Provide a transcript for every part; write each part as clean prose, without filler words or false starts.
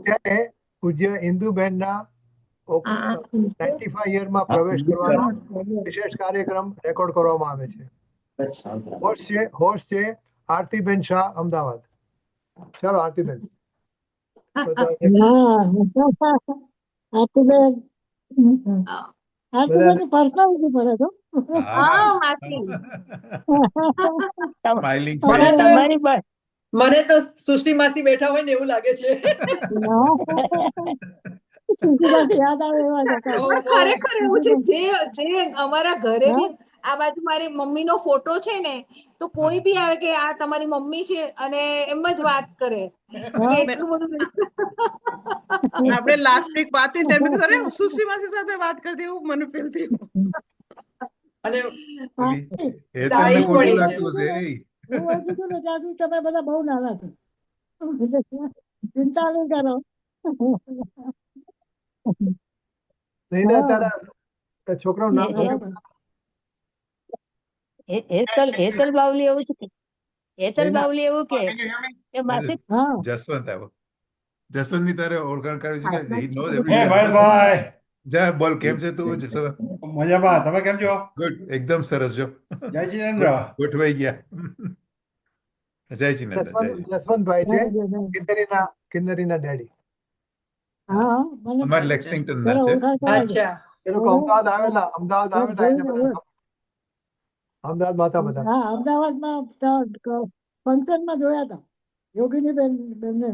ત્યારે પૂજ્ય ઇન્દુબેનના 95 યરમાં પ્રવેશ કરવાનો વિશેષ કાર્યક્રમ રેકોર્ડ કરવામાં આવે છે. હોસ્ટ છે આરતીબેન શાહ, અમદાવાદ. ચાલો આરતીબેન. પર્સનાલિટી પડે તો સ્માઇલિંગ મને ફેસ. તો તમારી બસ મને તો સુશ્રી માસી બેઠા હોય ને એવું લાગે છે. સુશીલાથી યાદ આવે એવા જ હતા. બહુ, બહુ. ખરેખર એવું છે. જે અમારા ઘરે હા. બી આ બાજુ મારી મમ્મીનો ફોટો છે ને, તો કોઈ બી આવે કે આ તમારી મમ્મી છે અને એમ જ વાત કરે કે એટલું બધું. આપણે લાસ્ટ વીક વાત થઈ ત્યારે મેં કીધું, અરે સુશ્રી માસી સાથે વાત કરતી એવું મને ફીલ થયું. અને હેતલને Style મોટું પડી લાગતું હશે. એ હું ઓળખું છું ને ત્યાં સુધી તમે બધા બહુ નાના છો. ચિંતા નહીં કરો. નહીં તારા છોકરાનું નામ બરાબર. હેતલ બાવલી એવું છે કે હેતલ બાવલી એવું કે માસી હા જસવંત આવ્યો. જસવંતની તારે ઓળખાણ કરવી છે કે he knows હે everybody. મહેશભાઈ, જા બોલ, કેમ છે તું જસવંત? મજામાં. તમે કેમ છો? ગુડ, એકદમ સરસ. જો જય જિનેન્દ્ર. ગોઠવાઈ ગયા. જય જિનેન્દ્ર. જય જિનેન્દ્ર. જસવંતભાઈ છે કિન્નરીના ડેડી. હા મને અમારે લેક્સિંગ્ટન ના જરા છે. ઓળખાણ કરાવજો. અચ્છા. એ લોકો અમદાવાદ આવેલા એને બધા અમદાવાદમાં હતા બધા. હા અમદાવાદમાં ફંક્શનમાં જોયા હતા યોગીની બેનને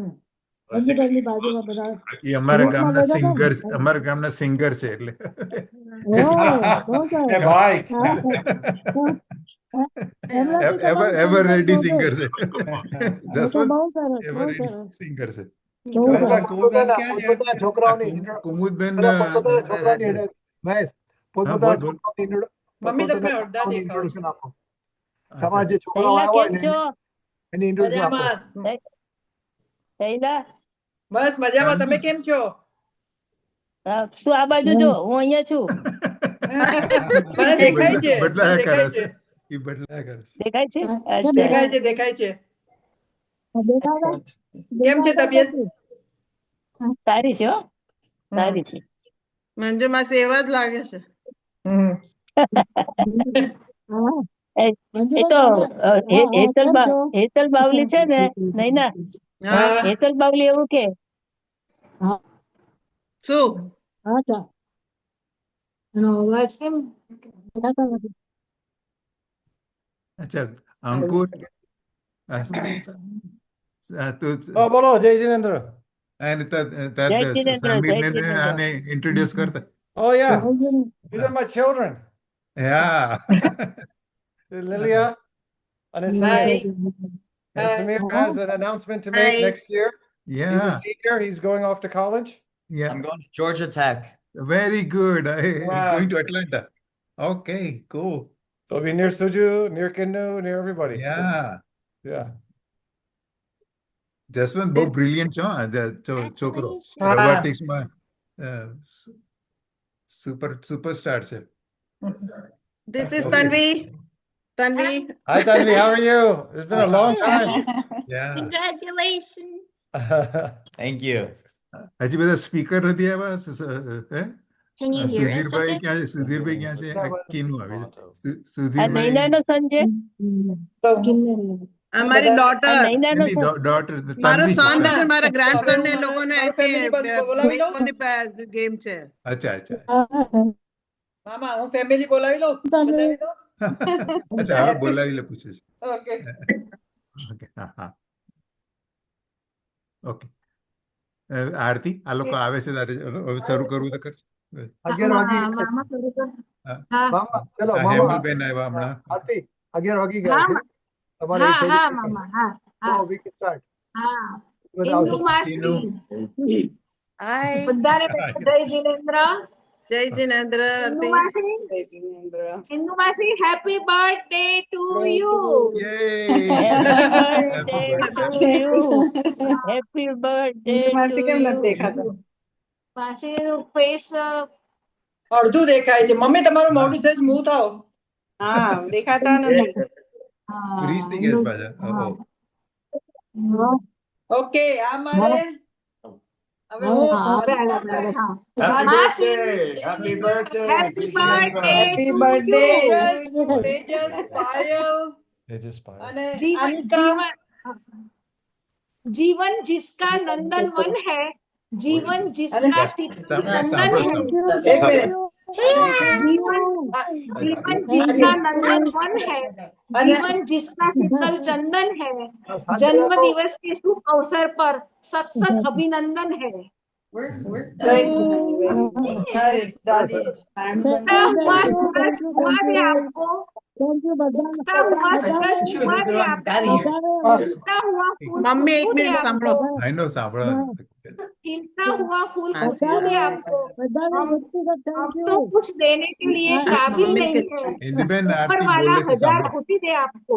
અંજુબેનની બાજુમાં બધા એ અમારા ગ્રુપમાં ગામના બેઠા હતા સિંગર, અમારા ગામના સિંગર છે એટલે. બહુ સરસ. એ ભાઈ, હા. એમનાથી તમારું એવર રેડી સંપર્ક સિંગર છે. એ તો જસવંત બહુ સરસ એવર બહુ રેડી સરસ સિંગર છે. બહુ સરસ. કુમુદબેન ક્યાં છે? પોતપોતાના છોકરાઓની કુમુદબેન મહેશ, બોલ, બોલ. મમ્મી તમે અડધા દેખાવ છો. ઇન્ટ્રોડક્શન આપો. તમારા જે છોકરાઓ તૈલા આવ્યા હોય કેમ ને છો એની ઇન્ટ્રોડક્શન આપો. મજામાં. તૈલા બસ મજામાં. તમે કેમ છો? તું આ બાજુ જો હું અહીંયા છું મને દેખાય છે. બદલાયા કરે દેખાય છે. છે. એ બદલાયા કરે છે. દેખાય છે કેમ અચ્છા દેખાય છે. દેખાય છે. દેખાતા કેમ છે તબિયત? સારી છે હો સારી છે મંજુ માસી એવા જ લાગે છે. હા એ તો કેમ છો? હેતલ બાવલી છે ને નૈના હા. હેતલ બાવલી એવું કે હા શું? અચ્છા એનો અવાજ કેમ દેખાતા નથી. અચ્છા અંકુર, તું બોલો જય જિનેન્દ્ર. અને જય જિનેન્દ્ર સમીરને જય જિનેન્દ્ર આને ઇન્ટ્રોડ્યુસ કરતા. Oh yeah, જય these are my children. Yeah. Lilia and Samir. Hi. And Samir has an announcement to make Hi. next year. He's a Yeah. senior. He's going off to college. Yeah. I'm going to Georgia Tech. Very good. Wow. Going to Atlanta. Okay, cool. So it'll be near Suju, near Kinnu, near everybody. So, Yeah. yeah. Jaswant બહુ brilliant છો. છોકરો હા. રોબોટિક્સમાં superstar છે. This is Okay. Tanvi. Tanvi. Hi Tanvi, how are you? It's been a long time. Yeah. Congratulations. Thank you. હજી બધા speaker નથી આવ્યા. Can you hear us Sudhirbhai okay? ક્યાં છે? સુધીરભાઈ ક્યાં છે? આ કીનું આવે છે? આ સુધીરભાઈ નૈનાનો સન છે અમારી આ ડોટર. નૈનાનો સન ડોટર મારો તન્વી સન છે. નથી, મારા ગ્રેન્ડસન ને હવે હું લોકોને મારા family બોલાવી લઉં? ગેમ છે. અચ્છા અચ્છા મામા હું ફેમિલી બોલાવી લઉં? બતાવી દો. અચ્છા હવે બોલાવી લે, પૂછે છે. ઓકે. ઓકે હા હા ઓકે. આરતી, આ લોકો આવે છે તારે હવે શરૂ કરવું તો કરશે. 11 વાગી મામા કરું તો મામા, ચલો આ મામા. હેમલબેન આવ્યા હમણાં. આરતી 11 વાગી ગયા છે. તમારે હા થઈ હા ગયું. મામા હા So we can start. હા બધા ઇન્દુ આવશે. માસી હાય બધાને જય જિનેન્દ્ર. જય જિનેન્દ્ર. ઇન્દુ માસી ઇન્દુ માસી happy birthday to you. Yay! Happy birthday birthday. To you happy birthday to you માસીનું ફેસ અડધું દેખાય છે. મમ્મી તમારું મોઢું સહેજ મૂવ થાવ. હા દેખાતા નથી. ગ્રીસ થઈ ગયા છે પાછા. ઓહો. ઓકે આ મારે હવે હું હા, હવે આવ્યા બરાબર. હા. માસી, happy birthday happy birthday happy to birthday you. Tejas Payal They just buy. અને जीवन અનિતા जीवन जीवन जिसका नंदन वन है, जीवन जिसका सिद्धि नंदन है, એક મિનિટ जीवन जीवन जिसका नंदन वन है, અને जीवन जिसका शीतल चंदन है, શાંતિ जन्म રાખો. दिवस के शुभ अवसर पर सत सत अभिनंदन है। અરે દાદી उगता हुआ सूरज हुआ दे आपको, Thank you બધા. उगता हुआ सूरज हुआ दे आपको, उगता हुआ फूल મમ્મી એક खुशबू दे મિનિટ સાંભળો आपको, આઈ નો સાંભળો खिलता हुआ फूल हाँ, खुशबू दे आपको। બધાને हम વ્યક્તિગત हम thank तो you. कुछ देने के लिए हाँ, काबिल मम्मी नहीं के- है, ઇન્દુબેન ऊपर આરતી वाला બોલે છે हजार સાંભળો खुशी दे आपको।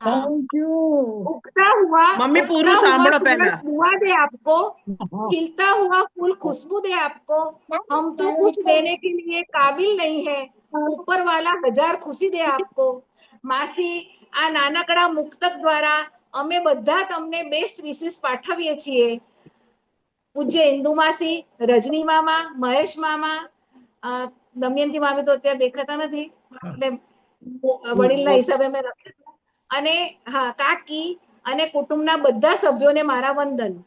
हाँ, Thank you. उगता हुआ मम्मी उगता पूरू हुआ सांभळो सूरज पहला। हुआ दे आपको, હા. खिलता हुआ फूल खुशबू दे आपको। हम तो कुछ देने के लिए काबिल नहीं है, ऊपर वाला हजार खुशी दे आपको। માસી આ નાનકડા મુક્તક દ્વારા અમે બધા તમને બેસ્ટ વિશિસ પાઠવીએ છીએ। પૂજ્ય ઇન્દુ માસી, રજની મામા, મહેશ મામા, દમયંતી મામી તો અત્યારે દેખાતા નથી એટલે વડીલના હિસાબે મેં લખ્યું અને હા કાકી અને કુટુંબના બધા સભ્યોને મારા વંદન।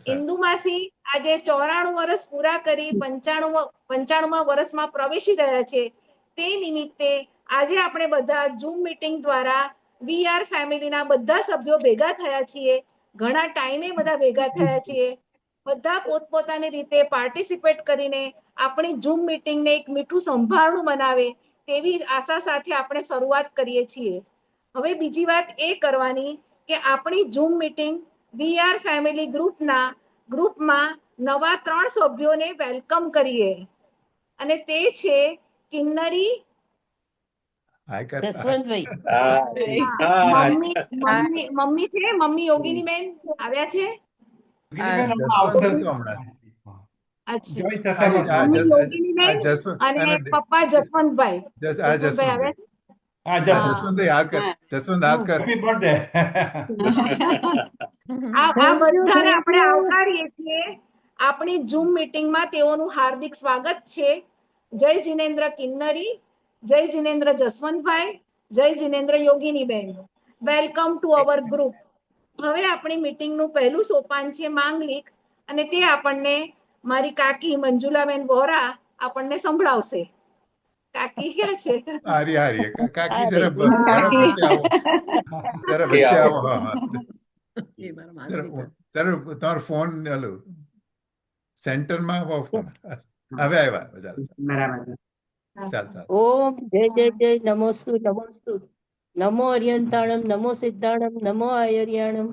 ઇન્દુ માસી આજે 94 વર્ષ પૂરા કરી 95મા વર્ષમાં પ્રવેશી રહ્યા છે, તે નિમિત્તે આજે આપણે બધા ઝૂમ મીટિંગ દ્વારા વીઆર ફેમિલીના બધા સભ્યો ભેગા થયા છીએ। ઘણા ટાઈમે બધા ભેગા થયા છીએ, બધા પોતપોતાની રીતે પાર્ટિસિપેટ કરીને આપણી ઝૂમ મીટિંગને એક મીઠું સંભારણું બનાવે તેવી આશા સાથે આપણે શરૂઆત કરીએ છીએ। હવે બીજી વાત એ કરવાની કે આપણી ઝૂમ મીટિંગ વીઆર ફેમિલી ગ્રુપમાં નવા 3 સભ્યોને વેલકમ કરીએ અને તે છે કિન્નરી, હાય કર જસવંતભાઈ મમ્મી મમ્મી મમ્મી છે, મમ્મી યોગીની બેન આવ્યા છે। જસવંત હતો હમણાં અચ્છા, આ મમ્મી જસ- યોગીની આ બેન જસવંત અને અને પપ્પા જસવંતભાઈ આ જસવંતભાઈ આવ્યા જસવંત છે। જસવંત યાદ કર જસવંત યાદ કર આ બધાને આપણે આવકારીએ છીએ। આપણી ઝૂમ મીટિંગમાં તેઓનું હાર્દિક સ્વાગત છે। જય જિનેન્દ્ર કિન્નરી, જય જિનેન્દ્ર જસવંતભાઈ, જય જિનેન્દ્ર યોગીની બેન, વેલકમ ટુ અવર ગ્રુપ। હવે આપણી મીટિંગનું પહેલું સોપાન છે માંગલિક અને તે આપણને મારી કાકી મંજુલાબેન વોરા આપણને સંભળાવશે। કાકી ક્યાં છે? હારી હારી કાકી હારી. જરા વચ્ચે આવો જરા વચ્ચે આવો હા હા એ મારા જરા માસી છે। જરા તમારો ફોન હલો સેન્ટરમાં આવો તમારે હવે આવ્યા ચાલ ચાલ ઓમ જય જય જય નમોસ્તુ નમોસ્તુ નમો અર્યંતાણમ નમો સિદ્ધાણમ નમો આયર્યાણમ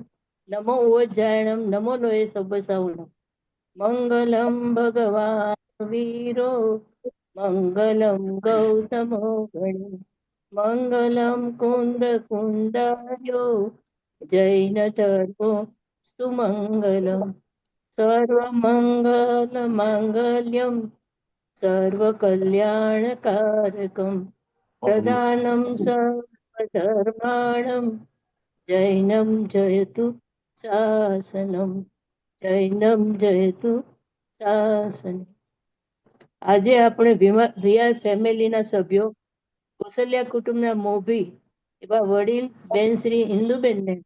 નમો ઓજ્જાયણમ નમો લોય સબ્બસાવણમ મંગલમ ભગવાન વીરો મંગલમ ગૌતમો ગણી મંગલમ કુંદ કુંદાર્યો જૈન ધર્મો સુમંગલમ સર્વમંગલ માંગલ્યમ સર્વકલ્યાણકારકમ પ્રદાનમ સર્વધર્માણમ જૈનમ જયતુ શાસનમ જૈનમ જયતુ શાસનમ। આજે આપણે વીઆર ફેમિલીના સભ્યો કૌશલ્યા કુટુંબના મોભી એવા વડીલ બેન શ્રી ઇન્દુબેનને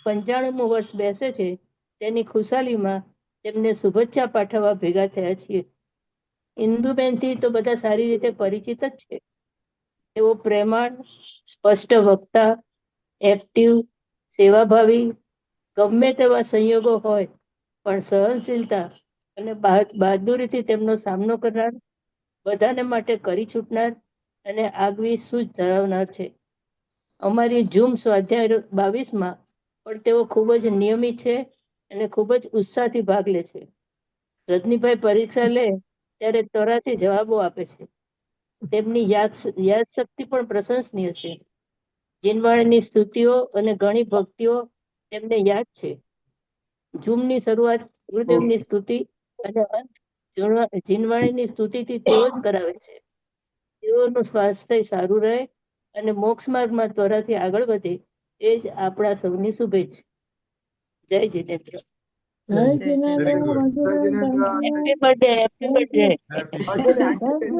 95મું વર્ષ બેસે છે તેની ખુશાલીમાં તેમને શુભેચ્છા પાઠવવા ભેગા થયા છીએ। ઇન્દુબેનથી તો બધા સારી રીતે પરિચિત જ છે। તેઓ પ્રેમાળ, સ્પષ્ટ વક્તા, એક્ટિવ, સેવાભાવી, ગમે તેવા સંયોગો હોય પણ સહનશીલતા અને બહાદુરીથી તેમનો સામનો કરનાર, બધાને માટે કરી છૂટનાર અને આગવી સૂઝ ધરાવનાર છે। અમારી ઝૂમ સ્વાધ્યાય 22માં પણ તેઓ ખૂબ જ નિયમિત છે અને ખૂબ જ ઉત્સાહથી ભાગ લે છે। રજનીભાઈ પરીક્ષા લે ત્યારે ત્વરાથી જવાબો આપે છે। તેમની યાદશક્તિ પણ પ્રશંસનીય છે। જીનવાણીની સ્તુતિઓ અને ઘણી ભક્તિઓ તેમને યાદ છે। ઝૂમની શરૂઆત ગુરુદેવની સ્તુતિ અને અંત જીનવાણીની સ્તુતિથી તેઓ જ કરાવે છે। તેઓનું સ્વાસ્થ્ય સારું રહે અને મોક્ષ માર્ગમાં ત્વરાથી આગળ વધે એ જ આપણા સૌની શુભેચ્છા. જય જિનેન્દ્ર. જય જિનેન્દ્ર, Very good. મંજુબેન, જય Jinendra. thank you. Happy birthday, happy birthday. Happy Thank you.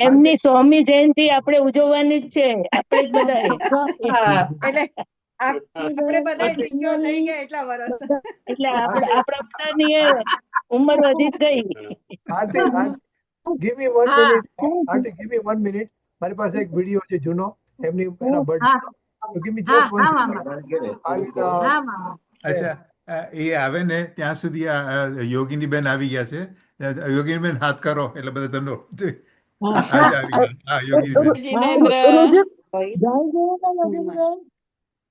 એમની 100મી જયંતિ આપણે ઉજવવાની જ છે, આપણે જ બધાએ. એટલે આપણે બધા સિક્યોર થઈ ગયા એટલા વર્ષ. એટલે આપણા બધાની એ ઉંમર વધી જ ગઈ. આરતી, give me 1 હા. minute. આરતી, give me 1 minute. મારી પાસે એક વિડિયો છે જૂનો એમની એના બર્થડે. હા So give me હા just 1 હા second. મામા I will, હા મામા અચ્છા એ આવે ને ત્યાં સુધી આ યોગીની બેન આવી ગયા છે. યોગીની બેન હાથ કરો એટલે બધા તમને આજે આવી ગયા. હા યોગીની બેન. જિનેન્દ્ર, જય જિનેન્દ્ર, યોગીનભાઈ.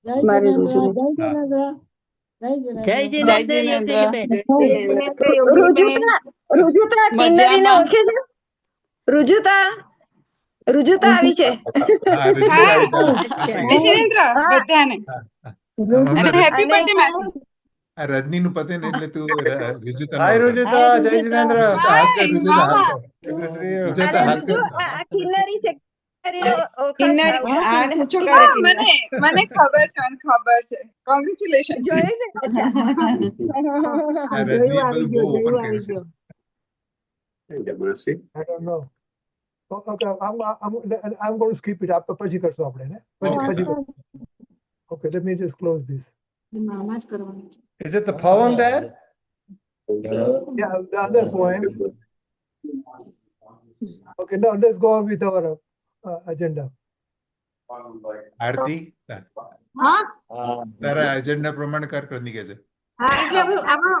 જય જિનેન્દ્ર, જય જિનેન્દ્ર, જય જય જિનેન્દ્ર. જિનેન્દ્ર, યોગીનીબેન. જિનેન્દ્ર યોગીબેન. રુજુતા કિન્નરીને ઓળખે છે? રુજુતા આવી છે. હા રુચિ આવી ગયા. બધાને હેપી બર્થડે માસી. આ રજનીનું પતે ને એટલે તું રુજિતા Hi, Rujita. Jai Jinendra. હાથ કર રુજિતા હાથ કર. Good to see you. રુજિતા હાથ કર. આ કિન્નરી સેક્રેટરીને કિન્નરી, ઓળખાણ આ પૂછો કરે કિન્નરી. મને ખબર છે કોંગ્રેચ્યુલેશન. જોઈ છે? અચ્છા. આ રજની જયું આવી બધું બહુ ગયું, ઓપન જયું કરે આવી છે. ગયું. I don't know. Okay, I'm going to skip it. આપણે પછી કરશું આપણે ને. Okay, sir. Okay, let me just close this. મામા જ કરવાનું છે. Is it the poem, Dad? Yeah, the other poem. Okay, now let's go on with our agenda. આરતી હા તારા એજન્ડા પ્રમાણે કર કરવાની કે છે. હા એટલે હવે આમાં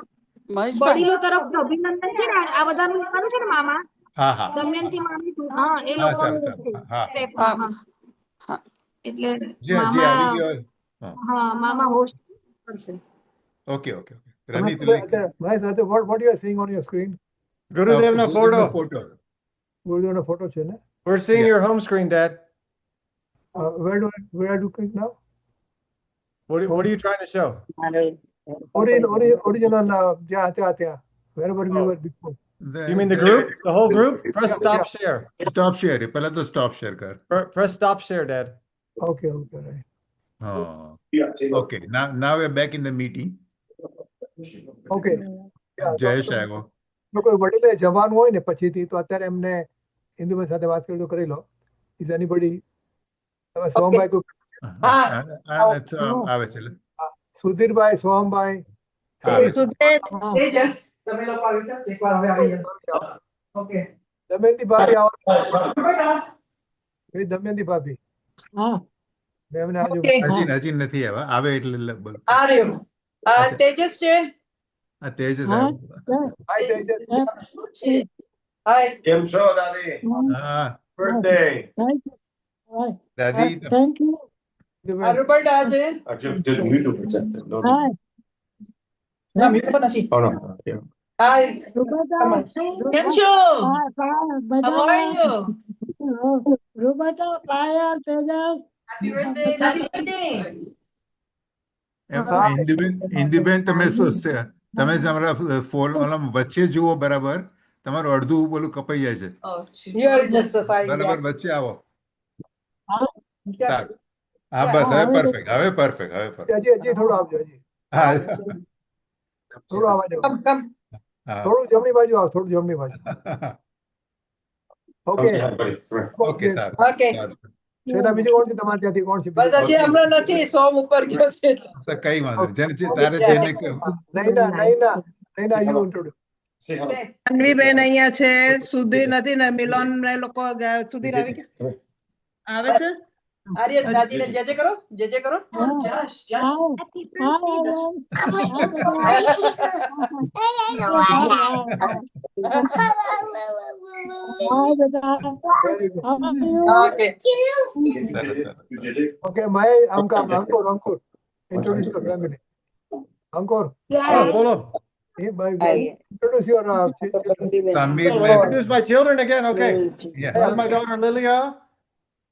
વડીલો તરફ અભિનંદન છે ને આ બધાનું લખવાનું છે ને મામા હા હા દમયંતી મામી હા એ હા લોકોનું સારું છે. સારું હા એટલે જે હજી આવી ગયો હા મામા હોસ્ટ કરશે. ઓકે ઓકે ઓકે રની તું લઈ What you are seeing on your screen? Gurudevna photo. Photo ગુરુદેવનો ફોટો છે ને? We're seeing Yeah. your home screen, Dad. Where do click now? What are you trying to show? Original ત્યાં wherever we were before. You mean the group? The whole group? Press stop share. Stop share પહેલા તો stop share કર. Press stop share, Dad. Okay, right. હા okay now we are back in the meeting. Okay. Yeah, Jayesh આવ્યો. જો કોઈ વડીલે જવાનું હોય ને પછીથી તો અત્યારે એમને ઇન્દુબેન સાથે વાત કરી તો કરી લો. Is anybody? તમે સોમભાઈ કોઈ આવે છે સુધીરભાઈ, સોમભાઈ, આવે છે. તેજસ, તમે લોકો આવી જાઓ. એકવાર હવે આવી જાઓ. Okay. દમયંતી ભાભી આવો. બેટા. એ દમયંતી ભાભી હા મેં એમને આજુ Okay. હજી નથી આવ્યા આવે એટલે બોલ. આ રહ્યો. તેજસ છે. આ તેજ જ હા આવ્યો. Hi, Tejas. હાય. કેમ છો દાદી? હા બર્થડે. દાદી થેન્ક યુ. આ રૂપર્ટા છે. Just mute it. No. હાય ના મ્યુટ પણ નથી. Oh, no. Yeah. હાય. રૂબતા કેમ છો? બધા રૂબતા પાયલ તેજસ હેપી બર્થડે ઇન્દુબેન તમે તમે તમારા ફોન વચ્ચે જુઓ બરાબર તમારું અડધું બોલું કપાઈ જાય છે. Here is just a side. બરાબર વચ્ચે આવો. Yeah. હા બસ હવે પરફેક્ટ હવે પરફેક્ટ હવે perfect. હજી થોડું આપજો હજી હા થોડું અવાજ Come, come. હા થોડું જમણી બાજુ આવો થોડું જમણી બાજુ. ઓકે ઓકે સારું Okay. સારું. શ્વેતા બીજું કોણ છે તમારે ત્યાંથી કોણ છે? બસ હજી હમણાં નથી સોમ ઉપર ગયો છે એટલે. સર, કઈ વાંધો નહીં. તારે જેને નૈના you introduce. અન્વીબેન અહીંયા છે, સુધીર નથી ને મિલન ને લોકો સુધીર આવી ગયા. આવે છે? આર્ય દાદીને જે જે કરો Okay. Okay, Ankur, introduce your family. Ankur, Hold on. introduce your Samir Introduce my children again. Okay. Yes. This is my daughter Lilia.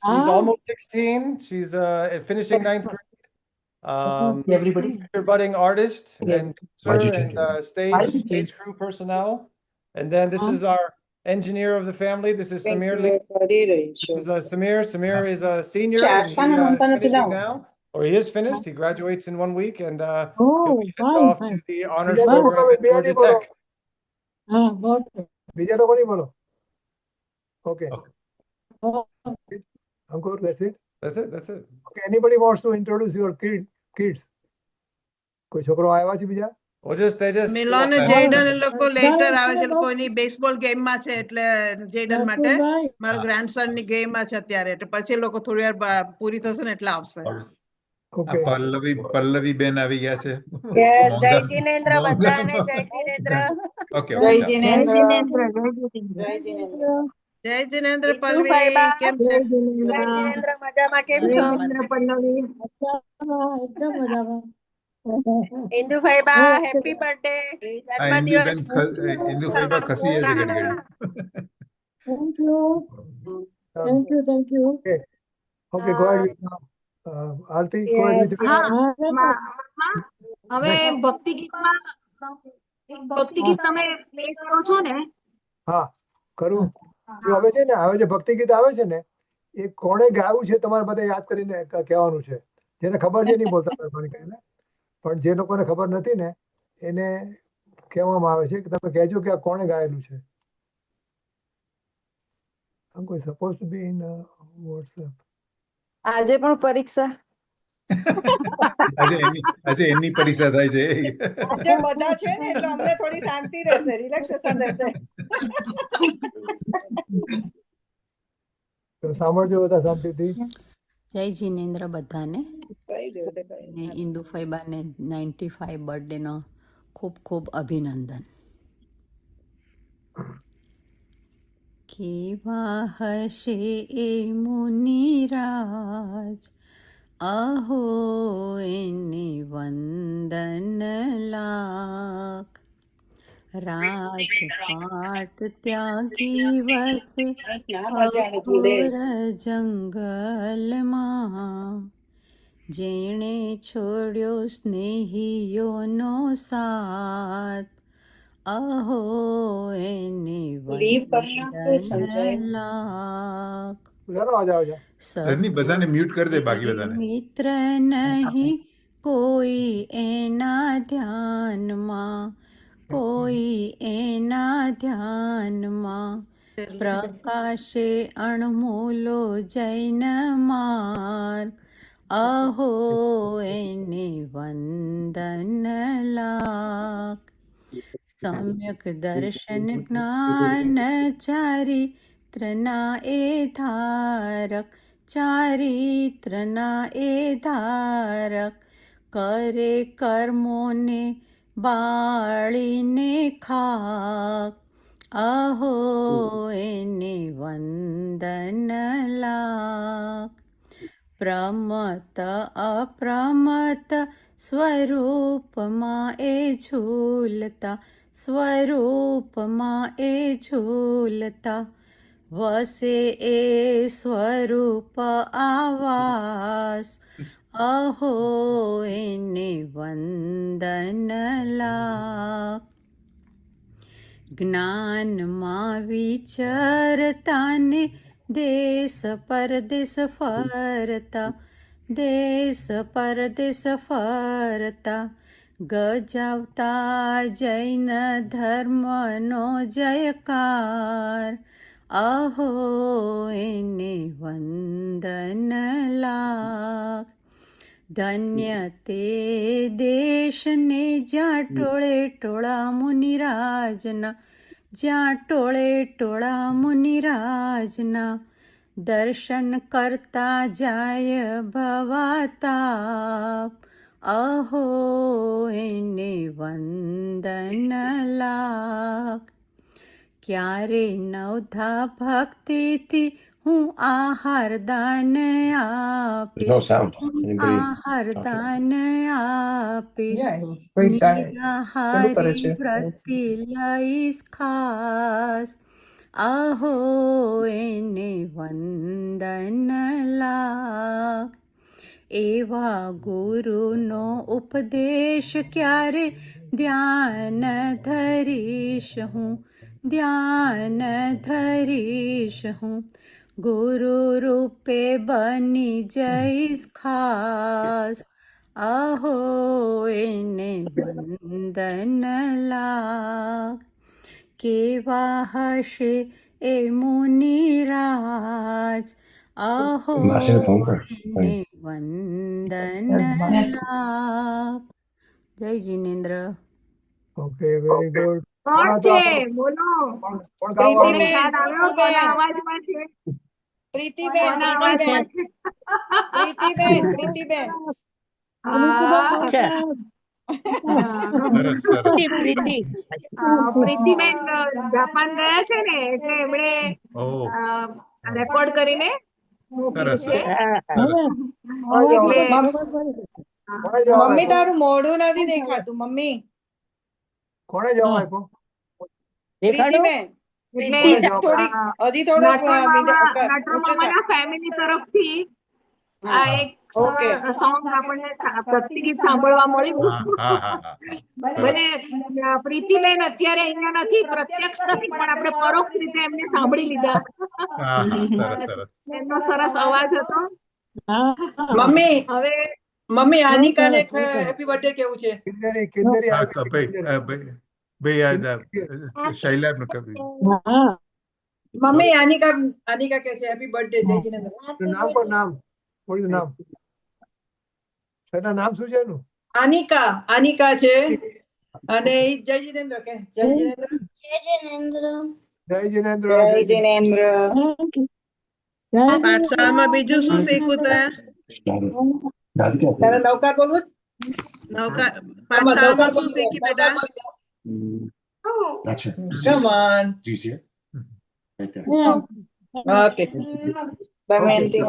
She's almost 16. She's finishing 9th grade. Everybody. Future budding artist and Why'd you dancer change and your stage crew personnel. And then this is our engineer of the family. This is Samir. This is Samir. Samir is a senior and he is finishing now, or he is finished. He graduates in 1 week and he'll be headed off to the honors બીજા લોકો program at બીજાની Georgia બોલો. Tech. હા બોલ બીજા લોકોની બોલો. Okay. Ankur, that's it. That's it. That's it. Okay. Anybody wants to introduce your kids? કોઈ છોકરો આવ્યા છે બીજા? Tejas. મિલોન ને જેડન એ લોકો લેટર આવે છે લોકોની બેસબોલ ગેમ માં છે એટલે જેડન માટે મારો ગ્રાન્ડસન ની ગેમ માં છે અત્યારે એટલે પછી એ લોકો થોડી વાર પૂરી થશે ને એટલે આવશે. Okay. પલ્લવી બેન આવી ગયા છે. જય જીનેન્દ્ર બધાને જય જીનેન્દ્ર. ઓકે જય ઓકે જીનેન્દ્ર જય જીનેન્દ્ર ઇન્દુ પલ્લવી ફાઈબા કેમ છે? જય જીનેન્દ્ર મજામાં કેમ છો? એકદમ મજામાં. ઇન્દુ ફાઈબા હેપી બર્થડે હા જન્મદિવસ. ઇન્દુ ફાઈબા ખસી જાય છે ઘડી ઘડી. Thank you thank you. Okay, go ahead with Aarti, go ahead with હા હવે ભક્તિ ગીતમાં ભક્તિ ગીત તમે પ્લે કરો છો ને? હા કરું. જો હવે છે ને હવે જે ભક્તિ ગીત આવે છે ને એ કોણે ગાયું છે તમારે બધા યાદ કરીને કહેવાનું છે. જેને ખબર છે નહીં બોલતા પણ જે લોકોને ખબર નથી ને એને કહેવામાં આવે છે કે તમે કહેજો કે આ કોણે ગાયેલું છે. I'm supposed to be in WhatsApp. આજે પણ પરીક્ષા આજે એની પરીક્ષા થાય છે. આજે બધા છે ને એટલે અમને થોડી શાંતિ રહેશે, રિલેક્સેશન રહેશે. તો સાંભળજો બધા શાંતિથી. જય જીનેન્દ્ર બધાને. ઇન્દુ ફાઈબાને 95 બર્થડે નો ખૂબ ખૂબ અભિનંદન. કેવા હશે એ મુનિરાજ અહો એને વંદન લાખ. રાજપાટ ત્યાગી વસે અઘોર જંગલમાં જેણે છોડ્યો સ્નેહીઓનો સાથ અહો એને વંદન લાખ. બધાને મ્યુટ કરી દે બાકી બધાને. મિત્ર નહીં કોઈ એના ધ્યાનમાં કોઈ એના ધ્યાનમાં પ્રકાશે અણમોલો જૈન માર્ગ અહો એને વંદન લાખ. સમ્યક દર્શન જ્ઞાન ચારિત્રના એ ધારક ચારિત્રના એ ધારક કરે કર્મોને બાળીને ખાક અહો એને વંદન લાખ. પ્રમત અપ્રમત સ્વરૂપમાં એ ઝૂલતા સ્વરૂપમાં એ ઝૂલતા વસે એ સ્વરૂપ આવાસ અહો એને વંદન લાખ. જ્ઞાનમાં વિચરતાને દેશ પરદેશ ફરતા દેશ પરદેશ ફરતા ગજાવતા જૈન ધર્મનો જયકાર અહો એને વંદન લાખ. ધન્ય તે દેશને જ્યાં ટોળે ટોળા મુનિરાજના જ્યાં ટોળે ટોળા મુનિરાજના દર્શન કરતા જાય ભવાતાપ અહો એને વંદન લાખ. ક્યારે નવધા ભક્તિથી હું આહાર દાન આપીશ આહાર દાન આપીશ નિરાહારી વ્રતિ લઈશ ખાસ અહો એને વંદન લાખ. એવા ગુરુનો ઉપદેશ ક્યારે ધ્યાન ધરીશ હું ધ્યાન ધરીશ હું ગુરુ રૂપે બની જઈશ ખાસ આહો એને વંદન લાગ કેવા હશે એ મુનિરાજ આહો એને વંદન લાગ જય જીનેન્દ્ર ઓકે વેરી ગુડ કોણ છે બોલો કોણ ગાવા કોને ખ્યાલ આવ્યો કોના અવાજમાં છે કોના અવાજમાં છે સરસ સરસ પ્રીતિબેન જાપાન ગયા છે ને એટલે એમણે ઓહ રેકોર્ડ કરીને મોકલ્યું સરસ છે કોણે મમ્મી તારું મોઢું નથી દેખાતું મમ્મી. કોણે જવાબ આપ્યો પ્રીતિબેન એટલે થોડીક હજી થોડોક નટરમામાના ફેમિલી તરફથી આ એક ઓકે સોંગ આપણને ભક્તિ ગીત સાંભળવા મળ્યું. હા હા હા ભલે પ્રીતિબેન અત્યારે અહીંયા નથી, પ્રત્યક્ષ નથી, પણ આપણે પરોક્ષ રીતે એમને સાંભળી લીધા. હા હા સરસ સરસ એમનો સરસ અવાજ હતો. મમ્મી હવે મમ્મી આનિકાને હેપી બર્થડે કેવું છે? કિન્નરી હા ભાઈ શૈલાબ નું કવિ મમ્મી આનિકા કે છે હેપી બર્થડે જય જીનેન્દ્ર. નામ પર નામ બોલ્યું નામ એના નામ શું છે એનું આનિકા છે અને જય જીનેન્દ્ર કે જય જીનેન્દ્ર જય જીનેન્દ્ર જય જીનેન્દ્ર. પાઠશાળામાં બીજું શું શીખવું તે તારે નૌકાર બોલવું? પાઠશાળામાં શું શીખી બેટા? Come on. Okay. દમયંતી.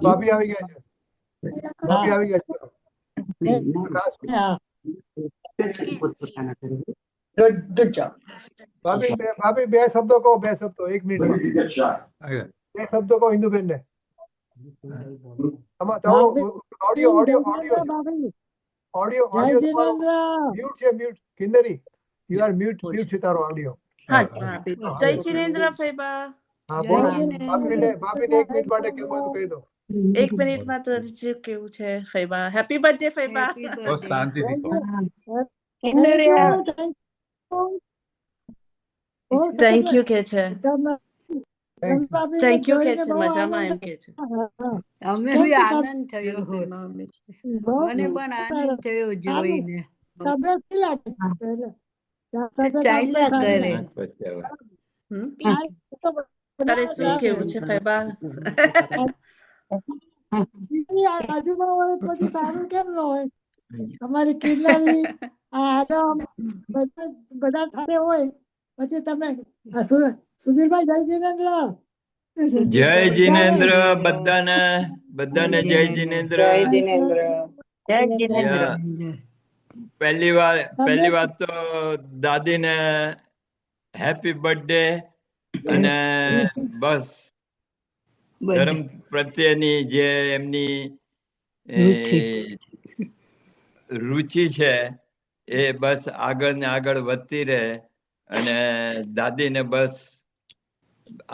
ભાભી આવી ગયા છે ભાભી આવી ગયા છે Good job. ભાભી બે શબ્દો કહો 1 મિનિટ બે શબ્દો કહો હિન્દુબેન ને ઓડિયો મ્યુટ છે mute Kinnari you are mute છે તારો ઓડિયો જય જીનેન્દ્ર ફૈબા. હા બોલો ભાભીને 1 મિનિટ માટે કેવું હોય તો કહી દો 1 મિનિટમાં તો હજી કેવું છે ફૈબા? Happy birthday ફૈબા. બહુ શાંતિથી કહો થેન્ક યુ કે છે થેન્ક યુ કે છે મજામાં એમ કે છે. અમને બી આનંદ થયો મને પણ આનંદ થયો જોઈને ચાલ્યા કરે. તારે શું કેવું છે ફૈબા? બાજુમાં હોય પછી સારું કેમ ન હોય? તમારી કિન્નરી આદમ બધા સાથે હોય પછી તમે સુધીરભાઈ જય જીનેન્દ્ર. જય જીનેન્દ્ર બધાને જય જીનેન્દ્ર. પહેલી વાત તો દાદીને હેપી બર્થડે અને બસ ધર્મ પ્રત્યેની જે એમની રુચિ છે એ બસ આગળ ને આગળ વધતી રહે અને દાદીને બસ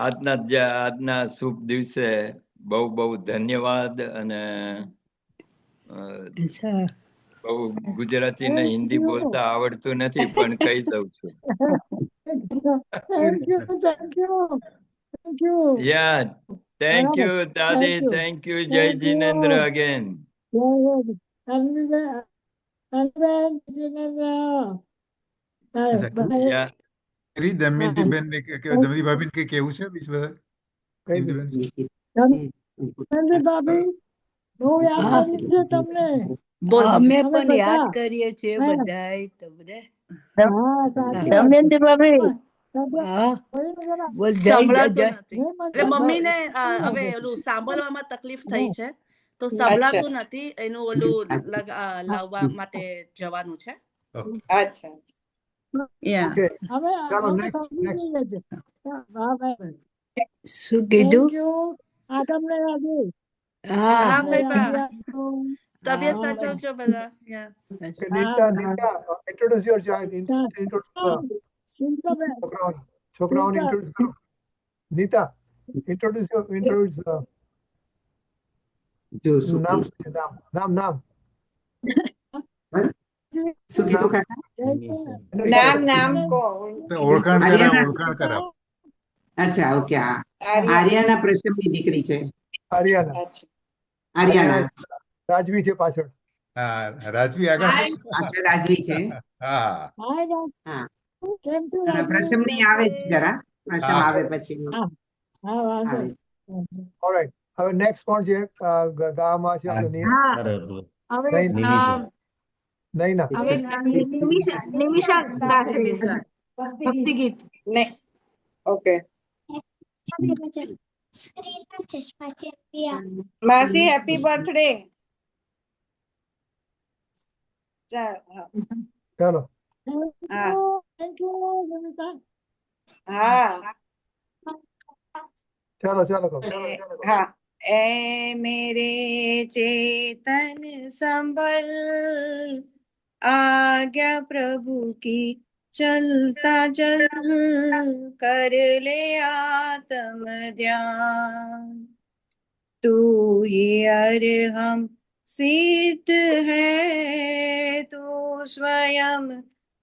આજના શુભ દિવસે બહુ ધન્યવાદ અને બહુ ગુજરાતી ને હિન્દી બોલતા આવડતું નથી પણ કહી દઉં છું. Yeah, thank you દાદી, thank you જય જીનેન્દ્ર again. દમયંતી બેન દમયંતી ભાભી ને કેવું છે બીજું બધા અમે પણ યાદ કરીએ છીએ બધાય તમને. મમ્મી ને હવે ઓલું સાંભળવામાં તકલીફ થઈ છે તો સંભળાતું નથી એનું ઓલું લાવવા માટે જવાનું છે. અચ્છા શું કીધું? તબિયત સાચવજો બધા. Yeah. Okay, Nita, introduce your child. Introduce છોકરાઓને introduce કરો. Nita, introduce નામ. શું કીધું કાકા? નામ કો ઓળખાણ કરાવો. અચ્છા, ઓકે. આર્યાના પ્રશમની દીકરી છે. આર્યાના રાજવી છે પાછળ. હા, રાજવી આગળ. અચ્છા, રાજવી છે. હા. પ્રશમની આવે છે જરા. પ્રશમ આવે પછી. ઓલરાઈટ. હવે નેક્સ્ટ કોણ છે ગામમાં છે? નૈના. નિમિષા ભક્તિ ગીત. ઓકે. માસી હેપી બર્થડે. ચાલો. હા, ચાલો કહો. हाँ। ए मेरे चेतन संभल, आज्ञा प्रभु की चलता चल, कर ले आत्म ध्यान। तू ही अरहम सिद्ध है, तू स्वयं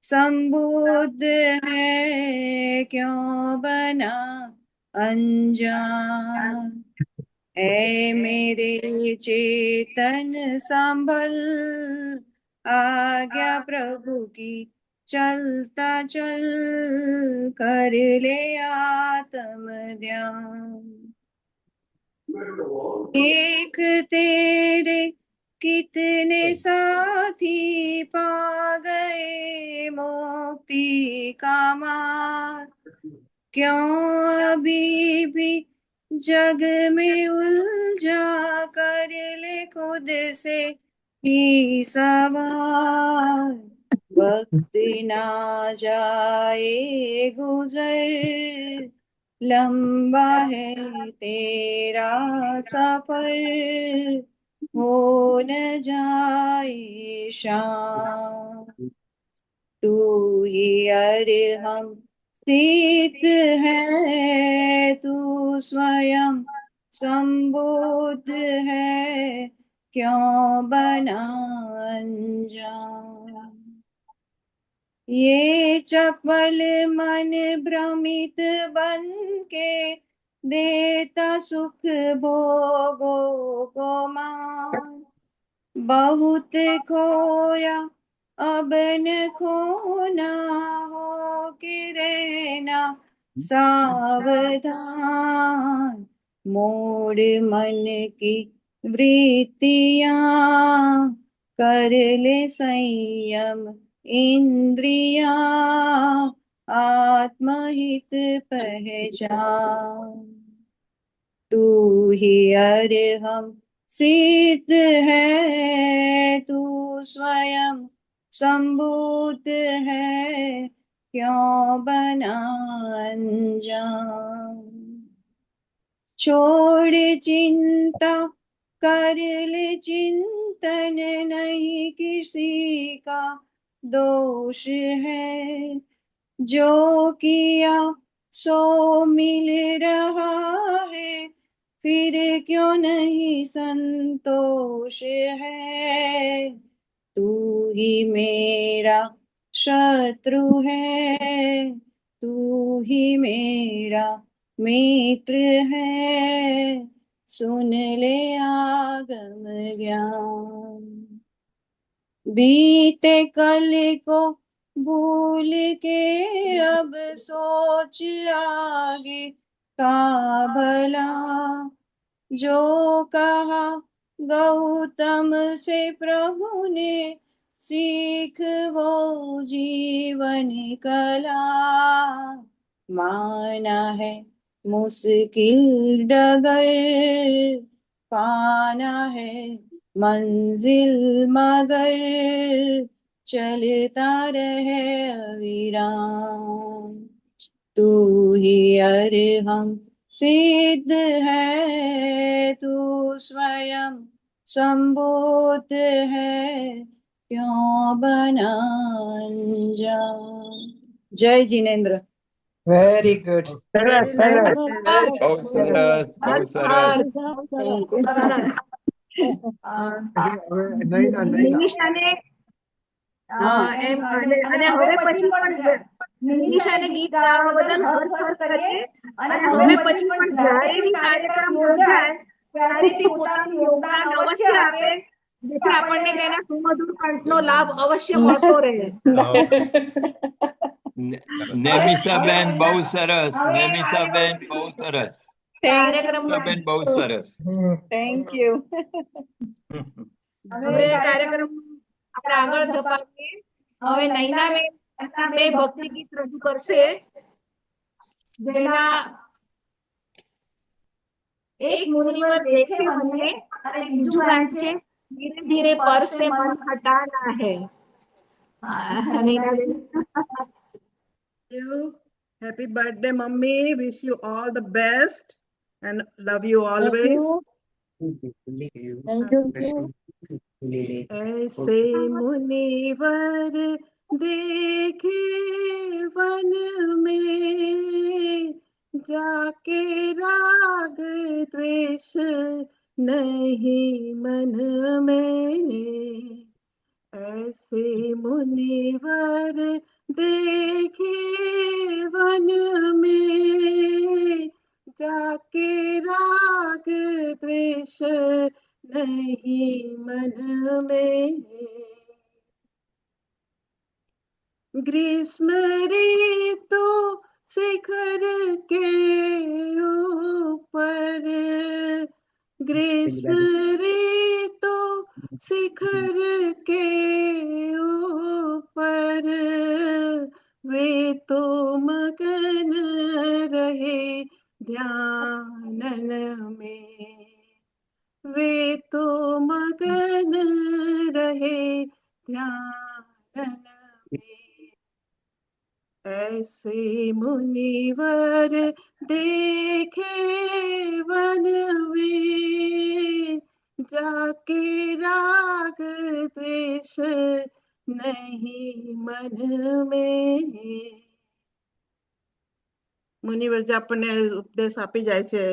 संबुद्ध है, क्यों बना अनजान। ऐ मेरे चेतन संभल, आज्ञा प्रभु की चलता चल, कर ले आत्म ध्यान। एक तेरे कितने साथी पा गए मुक्ति का मार्ग, क्यों अभी भी जग में उलझा, कर ले खुद से ही सवार। वक्त ना जाए गुजर, लंबा है तेरा सफर, हो न जाए शाम। तू ही अरहम सिद्ध है, तू स्वयं संबुद्ध है, क्यों बना अनजान। ये चपल मन भ्रमित बन के, देता सुख भोगों को मान। बहुत खोया अब न खोना, हो के रहना सावधान। मोड़ मन की वृत्तियां, कर ले संयम इंद्रिया, आत्महित पहचान। तू ही अरहम सिद्ध है, तू स्वयं संबुद्ध है, क्यों बना अनजान। छोड़ चिंता कर ले चिंतन, नहीं किसी का दोष है, जो किया सो मिल रहा है, फिर क्यों नहीं संतोष है। तू ही मेरा शत्रु है, तू ही मेरा मित्र है, सुन ले आगम ज्ञान। बीते कल को भूल के अब सोच आगे का भला, जो कहा गौतम से प्रभु ने, सीख वो जीवन कला। माना है मुश्किल डगर, पाना है मंजिल मगर, चलता रहे अविराम। तू ही अरहम सिद्ध है, तू स्वयं संबोध है क्यों बना अनजान। जय जिनेन्द्र। Very good. સરસ સરસ બહુ સરસ બહુ સરસ. હવે નૈના નિમિષાને એમ અને હવે પછી પણ નિમિષાને ગીત ગાવા બદલ હર્ષ હર્ષ કરીએ અને હવે પછી પણ જ્યારે બી કાર્યક્રમ યોજાય ત્યારે તે પોતાનું યોગદાન અવશ્ય આપે જેથી આપણને તેના સુમધુર કંઠનો લાભ અવશ્ય મળતો રહે. નેમિષાબેન બહુ સરસ. નેમિષાબેન બહુ સરસ. નેમિષાબેન બહુ સરસ. Thank you. હવે કાર્યક્રમ આપણે આગળ ધપાવીએ. હવે નૈનાબેન બે ભક્તિ ગીત રજૂ કરશે જેના એક મુનિवर देखे मन में અને બીજું ગાન છે ધીરે ધીરે પર से मन हटाना है. Nainaben Happy birthday, mummy. Wish you all the best and love you always. ऐसे मुनिवर देखे वन में जाके राग द्वेष नहीं मन में. ऐसे मुनिवर देखे वन में जाके राग द्वेष नहीं मन में. ग्रीष्म ऋतु शिखर के ऊपर ग्रीष्म ऋतु शिखर के ऊपर वे तो मगन रहे ध्यान में. वे तो मगन रहे ध्यान में. ऐसे मुनिवर देखे वन में जाके राग द्वेष नहीं मन में. મુનિવર જે આપણને ઉપદેશ આપી જાય છે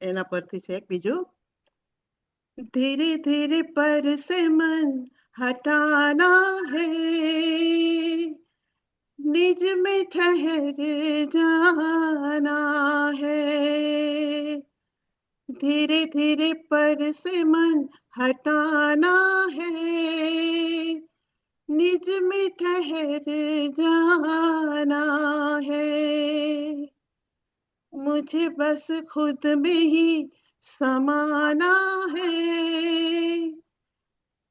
એના પરથી છે એક બીજું. धीरे धीरे पर से मन हटाना है निज में ठहर जाना है. धीरे धीरे पर से मन हटाना है निज में ठहर जाना है. मुझे बस खुद में ही समाना है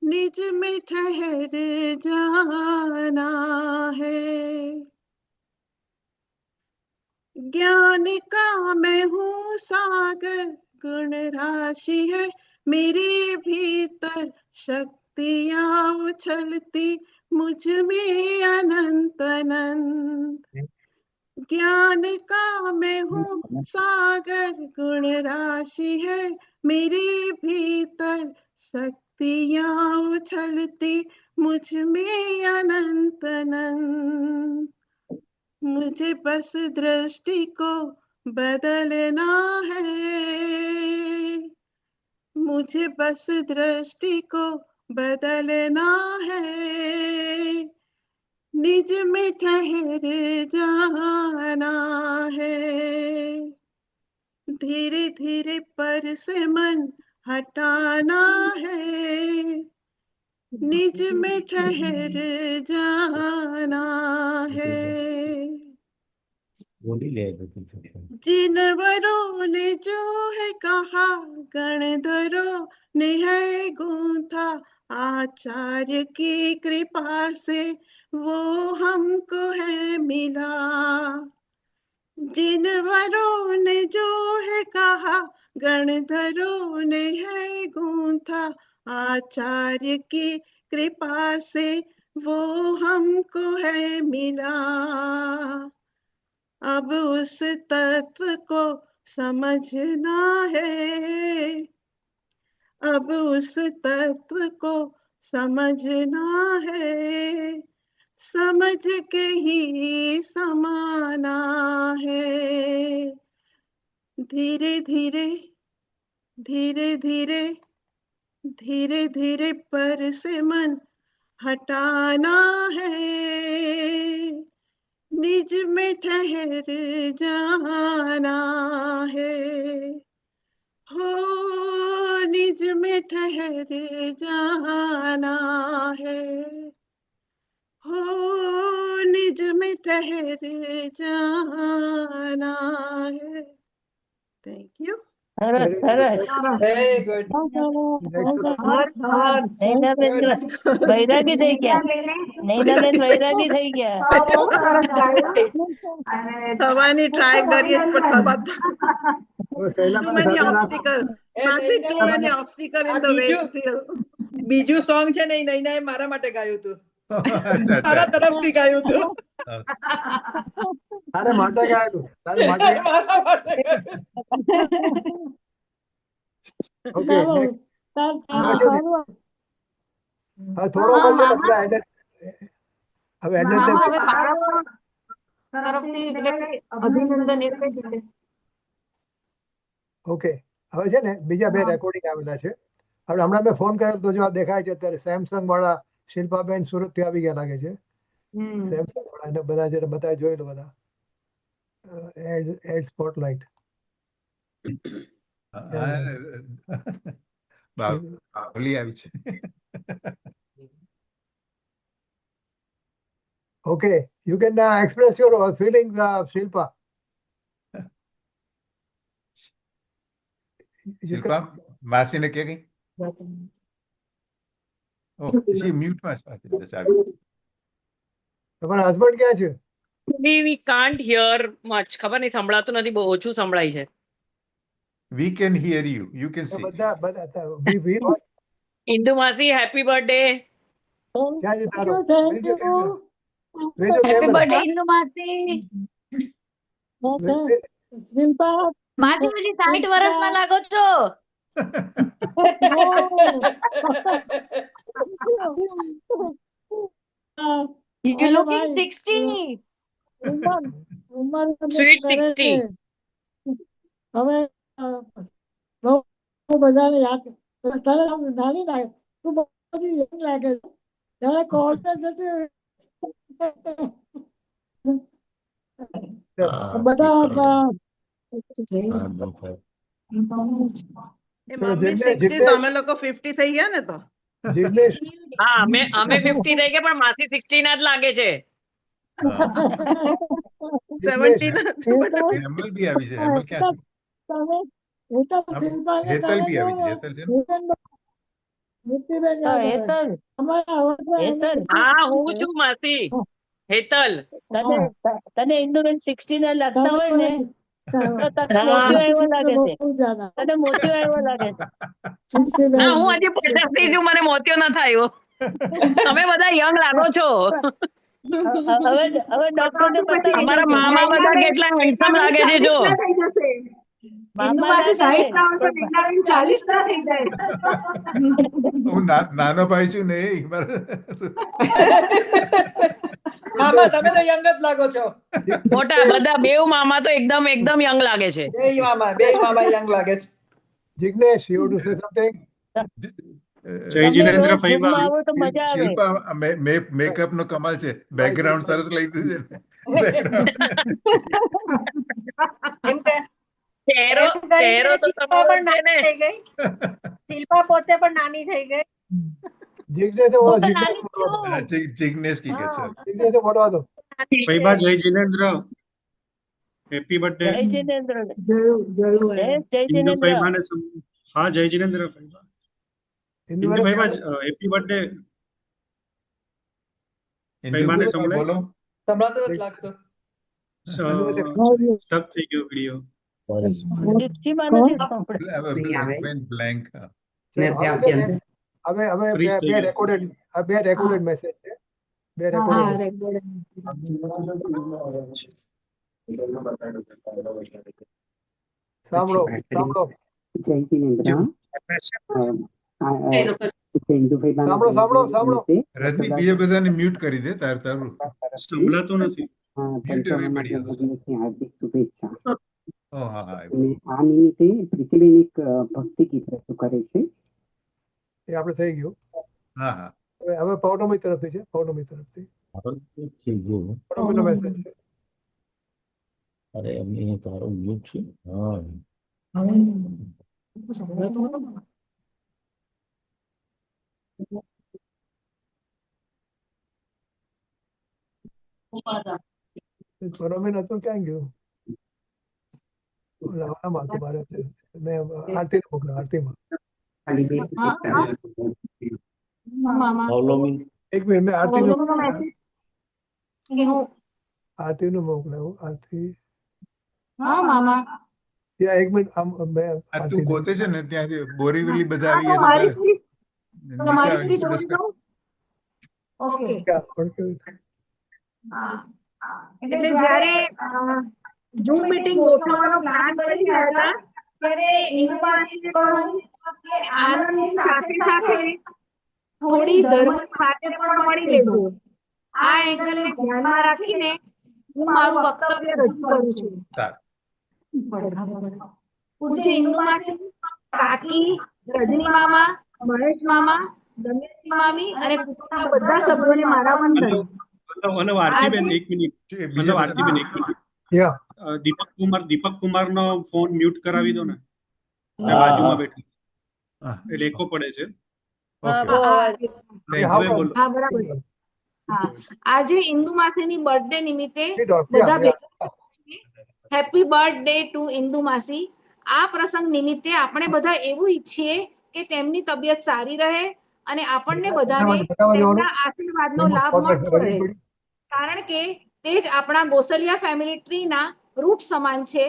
निज में ठहर जाना है. ज्ञान का मैं हूँ सागर गुण राशि है मेरे भीतर शक्तियाँ उछलती मुझ में अनंत अनंत. ज्ञान का मैं हूँ सागर गुण राशि है मेरे भीतर शक्तियाँ उछलती मुझ में अनंत अनंत. मुझे बस दृष्टि को बदलना है मुझे बस दृष्टि को बदलना है निज में ठहर जाना है. धीरे धीरे पर से मन हटाना है निज में ठहर जाना है. जिनवरों ने जो है कहा गणधरों ने है गूंथा आचार्य की कृपा से वो हमको है मिला. जिनवरों ने जो है कहा गणधरों ने है गूंथा आचार्य की कृपा से वो हमको है मिला. अब उस तत्व को समझना है अब उस तत्व को समझना है, समझ के ही समाना है। धीरे धीरे धीरे धीरे धीरे धीरे पर से मन हटाना है, निज में ठहर जाना है। हो निज में ठहर जाना है, हो निज में ठहर जाना है। Thank you. સરસ સરસ વેરી ગુડ. નૈનાબેન વૈરાગી થઈ ગયા. નૈનાબેન વૈરાગી થઈ ગયા. થવાની ટ્રાય કરીએ પણ થવાતું. Too many obstacles. Massive, too many obstacles in the way. બીજું સોંગ છે ને એ નૈનાએ મારા માટે ગાયું હતું. મારા તરફથી ગાયું હતું. તારે માટે ગાયું. તારે માટે મારા માટે ગાયું. ઓકે થોડો બચે ને બધા એડેડ હવે એડેડ ઓકે હવે છે ને બીજા બે રેકોર્ડિંગ આવેલા છે. હવે હમણાં મેં ફોન કર્યો તો જો આ દેખાય છે અત્યારે સેમસંગ વાળા શિલ્પાબેન સુરત થી આવી ગયા લાગે છે. સેમસંગ વાળા એને બધા જે બતાવી જોઈ લો બધા એડ સ્પોટલાઇટ. બાવલી આવી છે. Okay, you can express your feelings, Shilpa. Shilpa માસીને કે ગઈ? ઓ she mute માં છે. તમારા હસબન્ડ ક્યાં છે? We can't hear much. ખબર નહીં સંભળાતું નથી, બહુ ઓછું સંભળાય છે. We can hear you. You can see. Indu માસી happy birthday. Happy birthday Indu માસી. શિલ્પા માસી હજી 60 વર્ષના લાગો છો. You looking 60. Sweet 60. હવે બહુ બધાને યાદ તારે નાની લાગે તું બહુ યંગ લાગે છે. ત્યારે કોલ પર જતી બધા મમ્મી 60 તો અમે લોકો 50 થઈ ગયા ને તો. હા અમે 50 થઈ ગયા પણ માસી 60 ના જ લાગે છે. 70 એમલ બી આવી છે. એમલ ક્યાં છે? હેતલ બી આવી છે. હેતલ છે ને? હા હું છું માસી હેતલ. તને ઇન્દુબેન 60 ના લાગતા હોય ને તો તને મોતિયો આવ્યો લાગે છે. તને મોતિયો આવ્યો લાગે છે. ના હું હજી 50 થી છું, મને મોતિયો ન થયો. તમે બધા યંગ લાગો છો. હવે ડોક્ટર ને બતાવી અમારા મામા બધા કેટલા હેન્ડસમ લાગે છે જો. ઇન્દુ માસી 60 ના હોય તો નૈનાબેન 40 ના થઈ જાય. હું નાનો ભાઈ છું ને. મામા તમે તો યંગ જ લાગો છો. મોટા બધા બેવ મામા તો એકદમ યંગ લાગે છે. બે મામા યંગ લાગે છે. Jignesh, you want to say something? જય જીનેન્દ્ર ફઈબા. તો મજા આવે. શિલ્પા મેકઅપ નો કમાલ છે. બેકગ્રાઉન્ડ સરસ લઈ દીધું છે. એમ કે ચહેરો તો તમારો છે ને. શિલ્પા પોતે પણ નાની થઈ ગઈ. જિગ્નેશ કી કે છે. જિગ્નેશ બોલવા દો. ફઈબા જય જીનેન્દ્ર. Happy birthday. જય જીનેન્દ્ર. જય જીનેન્દ્ર. ફઈબાને હા જય જીનેન્દ્ર ફઈબા. ઇન્દુ ફઈબા હેપી બર્થડે. ફઈબાને સંભળાય? સંભળાતો નથી લાગતો. સ્ટક થઈ ગયો વિડિયો. બ્લેન્ક. હવે બે રેકોર્ડેડ મેસેજ છે. બે રેકોર્ડેડ સાંભળો. જય જીનેન્દ્ર. સાંભળો સાંભળો સાંભળો. રજની બીજા બધાને મ્યુટ કરી દે તારું સંભળાતું નથી. Mute everybody else. હાર્દિક શુભેચ્છા. ઓ હા હા અને આ નિમિત્તે પ્રીતિબેન એક ભક્તિ ગીત રજૂ કરે છે. એ આપણે થઈ ગયું. હા હા હવે પૌર્ણમી તરફથી છે. પૌર્ણમી તરફથી પૌર્ણમીનો મેસેજ છે. અરે એમની તારો મ્યુટ છે. હા પૌર્ણમી નતું ક્યાં ગયું? લાવવામાં હતું મારે. મેં આરતી મોકલ્યો. આરતીમાં એક મિનિટ મેં આરતીનું મોકલાવું. આરતી ત્યાં એક મિનિટ આમ મેં આ તું ગોતે છે ને ત્યાં બોરીવલી બધા આવી ગયા છે. તમારી સ્પીચ ઓકે. એટલે જ્યારે ઝૂમ મીટિંગ ગોઠવવાનો પ્લાન કરી રહ્યા હતા ત્યારે ઇન્દુમાસીએ કહ્યું કે આનંદની સાથે સાથે થોડી ધર્મ માટે પણ મળી લેજો. આ એંગલને ધ્યાનમાં રાખીને હું મારું વક્તવ્ય રજૂ કરું છું. પૂજ્ય ઇન્દુમાસી, કાકી, રજની મામા, મહેશ મામા, દમયંતી મામી અને કુટુંબના બધા સભ્યોને મારા વંદન. હલો આરતીબેન એક મિનિટ. હલો આરતીબેન એક મિનિટ. દીપક કુમાર નો ફોન મ્યુટ કરાવી દો ને. બાજુમાં બેઠી એટલે એકો પડે છે. આજે ઇન્દુમાસીની બર્થડે નિમિત્તે બધા ભેગા હેપી બર્થડે ટુ ઇન્દુમાસી. આ પ્રસંગ નિમિત્તે આપણે બધા એવું ઈચ્છીએ કે તેમની તબિયત સારી રહે અને આપણને બધાને તેમના આશીર્વાદનો લાભ મળતો રહે, કારણ કે તે જ આપણા ગોસલિયા ફેમિલી ટ્રીના રૂટ સમાન છે.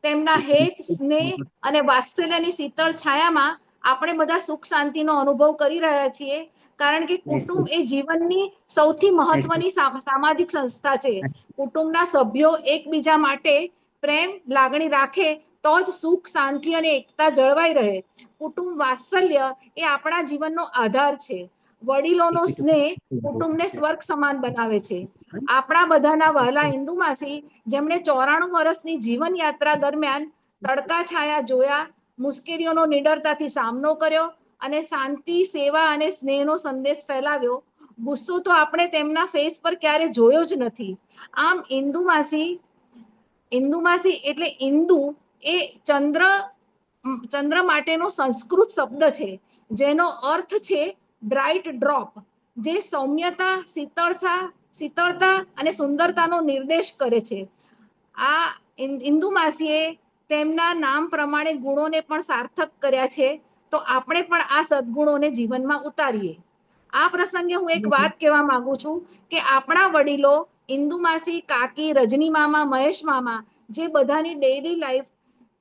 તેમના હેત, સ્નેહ અને વાત્સલ્યની શીતળ છાયામાં આપણે બધા સુખ શાંતિનો અનુભવ કરી રહ્યા છીએ, કારણ કે કુટુંબ એ જીવનની સૌથી મહત્વની સામાજિક સંસ્થા છે. કુટુંબના સભ્યો એકબીજા માટે પ્રેમ લાગણી રાખે તો જ સુખ શાંતિ અને એકતા જળવાઈ રહે. કુટુંબ વાત્સલ્ય એ આપણા જીવનનો આધાર છે. વડીલોનો સ્નેહ કુટુંબને સ્વર્ગ સમાન બનાવે છે. આપણા બધાના વહાલા ઇન્દુમાસી, જેમણે 94 વર્ષની જીવન યાત્રા દરમિયાન તડકા છાયા જોયા, મુશ્કેલીઓનો નિડરતાથી સામનો કર્યો અને શાંતિ, સેવા અને સ્નેહનો સંદેશ ફેલાવ્યો. ગુસ્સો તો આપણે તેમના ફેસ પર ક્યારે જોયો જ નથી. આમ ઇન્દુમાસી એટલે ઇન્દુ એ ચંદ્ર માટેનો સંસ્કૃત શબ્દ છે, જેનો અર્થ છે બ્રાઇટ ડ્રોપ, જે સૌમ્યતા, શીતળતા અને સુંદરતાનો નિર્દેશ કરે છે. આ ઇન્દુમાસીએ તેમના નામ પ્રમાણે ગુણોને પણ સાર્થક કર્યા છે, તો આપણે પણ આ સદગુણોને જીવનમાં ઉતારીએ. આ પ્રસંગે હું એક વાત કહેવા માંગુ છું કે આપણા વડીલો ઇન્દુમાસી, કાકી, રજની મામા, મહેશ મામા, જે બધાની ડેઈલી લાઈફ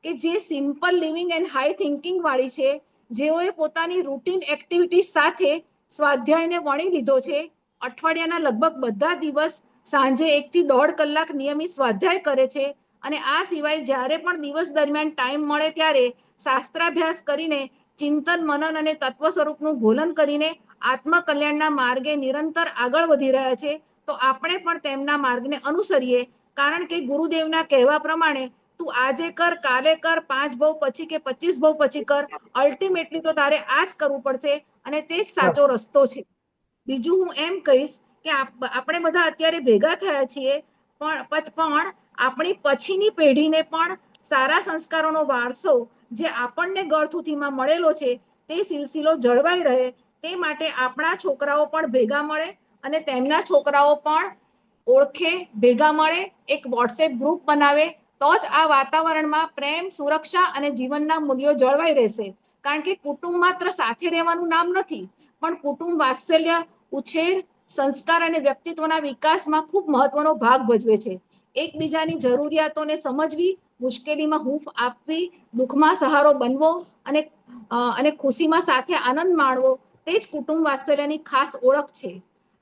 કે જે simple living and high thinking વાળી છે, જેઓએ પોતાની રૂટીન એક્ટિવિટી સાથે સ્વાધ્યાયને વણી લીધો છે. અઠવાડિયાના લગભગ બધા દિવસ સાંજે 1 થી 1.5 કલાક નિયમિત સ્વાધ્યાય કરે છે અને આ સિવાય જ્યારે પણ દિવસ દરમિયાન ટાઈમ મળે ત્યારે શાસ્ત્રાભ્યાસ કરીને, ચિંતન, મનન અને તત્વ સ્વરૂપનું ઘોલન કરીને આત્મકલ્યાણના માર્ગે નિરંતર આગળ વધી રહ્યા છે. તો આપણે પણ તેમના માર્ગને અનુસરીએ, કારણ કે ગુરુદેવના કહેવા પ્રમાણે તું આજે કર, કાલે કર, 5 બહુ પછી કે 25 બહુ પછી કર, અલ્ટિમેટલી તો તારે આ જ કરવું પડશે અને તે જ સાચો રસ્તો છે. બીજું હું એમ કહીશ કે આપણે બધા અત્યારે ભેગા થયા છીએ, પણ આપણી પછીની પેઢીને પણ સારા સંસ્કારોનો વારસો જે આપણને ગળથુથીમાં મળેલો છે તે સિલસિલો જળવાઈ રહે, તે માટે આપણા છોકરાઓ પણ ભેગા મળે અને તેમના છોકરાઓ પણ ઓળખે, ભેગા મળે, એક વોટ્સએપ ગ્રુપ બનાવે, તો જ આ વાતાવરણમાં પ્રેમ, સુરક્ષા અને જીવનના મૂલ્યો જળવાઈ રહેશે. કારણ કે કુટુંબ માત્ર સાથે રહેવાનું નામ નથી, પણ કુટુંબ વાત્સલ્ય, ઉછેર, સંસ્કાર અને વ્યક્તિત્વના વિકાસમાં ખૂબ મહત્વનો ભાગ ભજવે છે. એકબીજાની જરૂરિયાતોને સમજવી, મુશ્કેલીમાં હૂંફ આપવી, દુઃખમાં સહારો બનવો અને ખુશીમાં સાથે આનંદ માણવો, તે જ કુટુંબ વાત્સલ્યની ખાસ ઓળખ છે.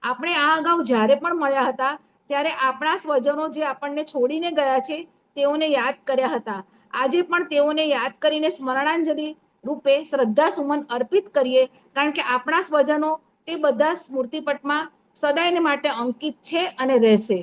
આપણે આ અગાઉ જ્યારે પણ મળ્યા હતા ત્યારે આપણા સ્વજનો જે આપણને છોડીને ગયા છે તેઓને યાદ કર્યા હતા. આજે પણ તેઓને યાદ કરીને સ્મરણાંજલિ રૂપે શ્રદ્ધા સુમન અર્પિત કરીએ, કારણ કે આપણા સ્વજનો તે બધા સ્મૃતિપટમાં સદાયને માટે અંકિત છે અને રહેશે.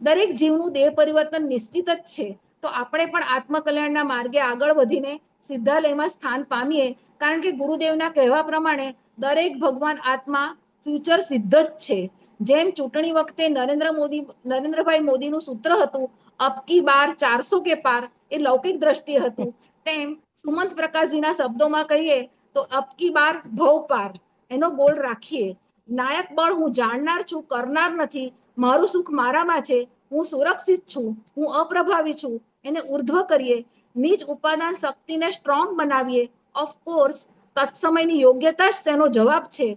દરેક જીવનું દેહ પરિવર્તન નિશ્ચિત જ છે, તો આપણે પણ આત્મકલ્યાણના માર્ગે આગળ વધીને સિદ્ધાલયમાં સ્થાન પામીએ, કારણ કે ગુરુદેવના કહેવા પ્રમાણે દરેક ભગવાન આત્મા ફ્યુચર સિદ્ધ જ છે. જેમ ચૂંટણી વખતે નરેન્દ્રભાઈ મોદીનું સૂત્ર હતું, અબકી બાર 400 કે પાર, એ લૌકિક દ્રષ્ટિ હતું, તેમ સુમંત પ્રકાશજીના શબ્દોમાં કહીએ તો અબકી બાર ભવ પાર એનો ગોલ રાખીએ. નાયક બળ હું જાણનાર છું, કરનાર નથી, મારું સુખ મારામાં છે, હું સુરક્ષિત છું, હું અપ્રભાવી છું, એને ઉર્ધ્વ કરીએ. નીચ ઉપાદાન શક્તિને સ્ટ્રોંગ બનાવીએ. ઓફકોર્સ તત્સમયની યોગ્યતા જ તેનો જવાબ છે.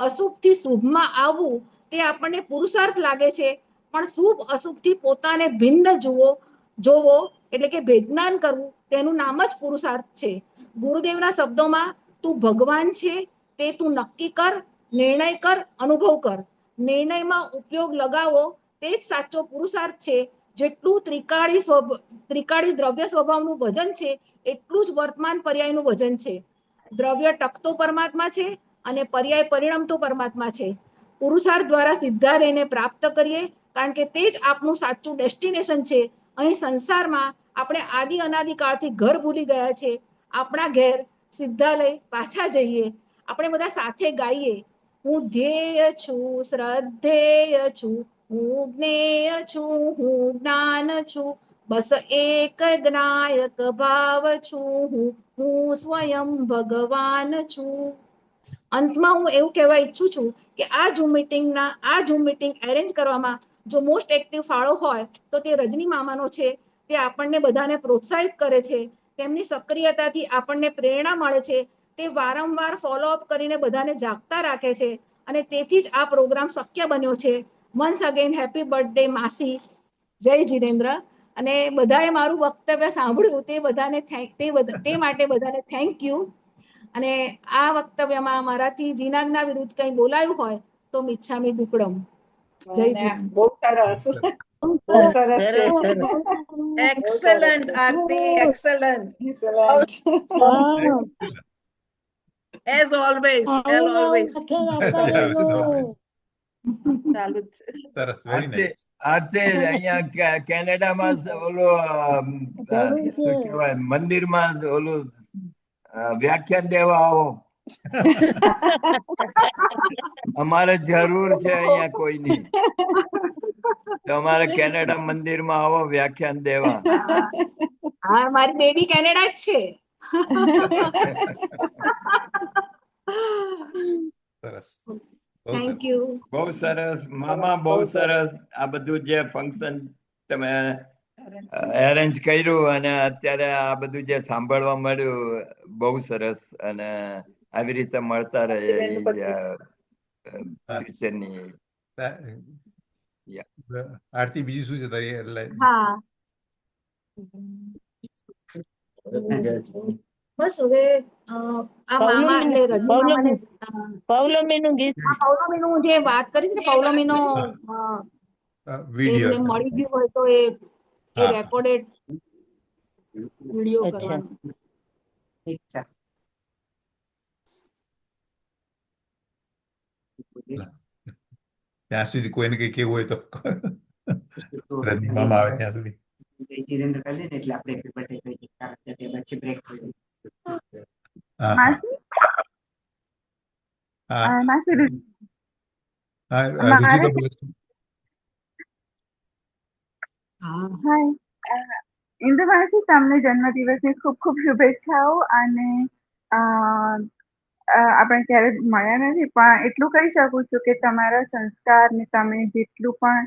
અશુભથી શુભમાં આવવું તે આપણને પુરુષાર્થ લાગે છે, પણ શુભ અશુભથી પોતાને ભિન્ન જોવો એટલે કે ભેદજ્ઞાન કરવું, તેનું નામ જ પુરુષાર્થ છે. ગુરુદેવના શબ્દોમાં તું ભગવાન છે તે તું નક્કી કર, નિર્ણય કર, અનુભવ કર. નિર્ણયમાં ઉપયોગ લગાવો તે જ સાચો પુરુષાર્થ છે. જેટલું ત્રિકાળી દ્રવ્ય સ્વભાવનું ભજન છે, એટલું જ વર્તમાન પર્યાયનું ભજન છે. દ્રવ્ય ટકતો પરમાત્મા છે અને પર્યાય પરિણમતો પરમાત્મા છે. પુરુષાર્થ દ્વારા સિદ્ધાલયને પ્રાપ્ત કરીએ, કારણ કે તે જ આપણું સાચું ડેસ્ટિનેશન છે. અહીં સંસારમાં આપણે આદિ અનાદિ કાળથી ઘર ભૂલી ગયા છે. આપણા ઘેર સિદ્ધાલય પાછા જઈએ. આપણે બધા સાથે ગાઈએ, હું ધ્યેય છું, શ્રદ્ધેય છું, હું જ્ઞેય છું, હું જ્ઞાન છું, બસ એક જ્ઞાયક ભાવ છું, હું સ્વયં ભગવાન છું. અંતમાં હું એવું કહેવા ઈચ્છું છું કે આ ઝૂમ મીટિંગ એરેન્જ કરવામાં જો મોસ્ટ એક્ટિવ ફાળો હોય તો તે રજની મામાનો છે. તે આપણને બધાને પ્રોત્સાહિત કરે છે. તેમની સક્રિયતાથી આપણને પ્રેરણા મળે છે. તે વારંવાર ફોલોઅપ કરીને બધાને જાગતા રાખે છે, અને તેથી જ આ પ્રોગ્રામ શક્ય બન્યો છે. વન્સ અગેન હેપી બર્થડે માસી. જય જીનેન્દ્ર. અને બધાએ મારું વક્તવ્ય સાંભળ્યું તે માટે બધાને થેન્ક યુ. અને આ વક્તવ્યમાં મારાથી જીનાજ્ઞા વિરુદ્ધ કંઈ બોલાયું હોય તો મિચ્છામી દુક્કડમ. જય જીનેન્દ્ર. બહુ સરસ, બહુ સરસ છે. એક્સલન્ટ આરતી, એક્સલન્ટ. એઝ ઓલવેઝ, ચાલુ જ છે. સરસ, વેરી નાઇસ. અહીંયા કેનેડામાં ઓલું શું કહેવાય, મંદિરમાં ઓલું વ્યાખ્યાન દેવા આવો. અમારે જરૂર છે અહીંયા કોઈની. તમારે કેનેડા મંદિરમાં આવો વ્યાખ્યાન દેવા. હા, મારી બેબી કેનેડા જ છે. સરસ, થેન્ક યુ. બહુ સરસ મામા, બહુ સરસ. આ બધું જે ફંક્શન તમે એરેન્જ કર્યું અને અત્યારે આ બધું જે સાંભળવા મળ્યું, બહુ સરસ. અને આવી રીતે મળતા રહે ફ્યુચરની. આરતી, બીજું શું છે તારી? હા, બસ હવે આ મામા એટલે રજની મામાને પૌલોમીનું ગીત, પૌલોમીનું જે વાત કરી છે ને, પૌલોમીનો વિડીયો એમને મળી ગયું હોય તો એ રેકોર્ડેડ વિડીયો કરવાનો. ત્યાં સુધી કોઈને કઈ કેવું હોય તો રજની મામા આવે ત્યાં સુધી. જીરેન્દ્ર કરી લે ને એટલે આપણે હેપી બર્થડે કહીએ, કારણ કે તે વચ્ચે બ્રેક થઈ ગઈ. ઇન્દુમાસી, તમને જન્મદિવસની ખૂબ ખૂબ શુભેચ્છાઓ. અને આપણે ક્યારે મળ્યા નથી, પણ એટલું કહી શકું છું કે તમારા સંસ્કાર ને તમે જેટલું પણ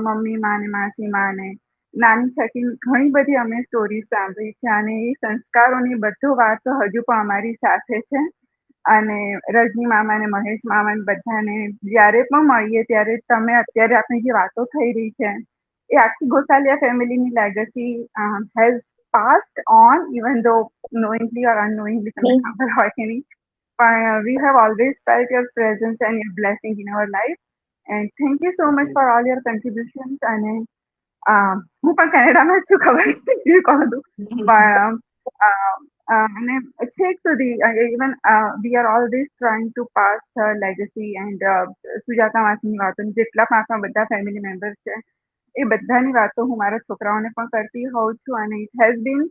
મમ્મી માં ને માસી માં ને નાની થકી ઘણી બધી અમે સ્ટોરી સાંભળી છે, અને એ સંસ્કારોની બધો વાતો હજુ પણ અમારી સાથે છે. અને રજની મામા ને મહેશ મામા ને બધાને જ્યારે પણ મળીએ ત્યારે તમે અત્યારે આપણી જે વાતો થઈ રહી છે એ આખી ગોસાલિયા ફેમિલીની legacy has passed on, even though knowingly or unknowingly તમે ખબર હોય કે નહીં, પણ we have always felt your presence and your blessing in our life, and thank you so much for all your contributions. અને હું પણ કેનેડામાં જ છું, ખબર કહું છું, પણ અને છેક સુધી even we are always trying to pass her legacy and Sujata માસીની વાતો જેટલા પાસમાં બધા ફેમિલી મેમ્બર્સ છે એ બધાની વાતો હું મારા છોકરાઓને પણ કરતી હોઉં છું અને it has been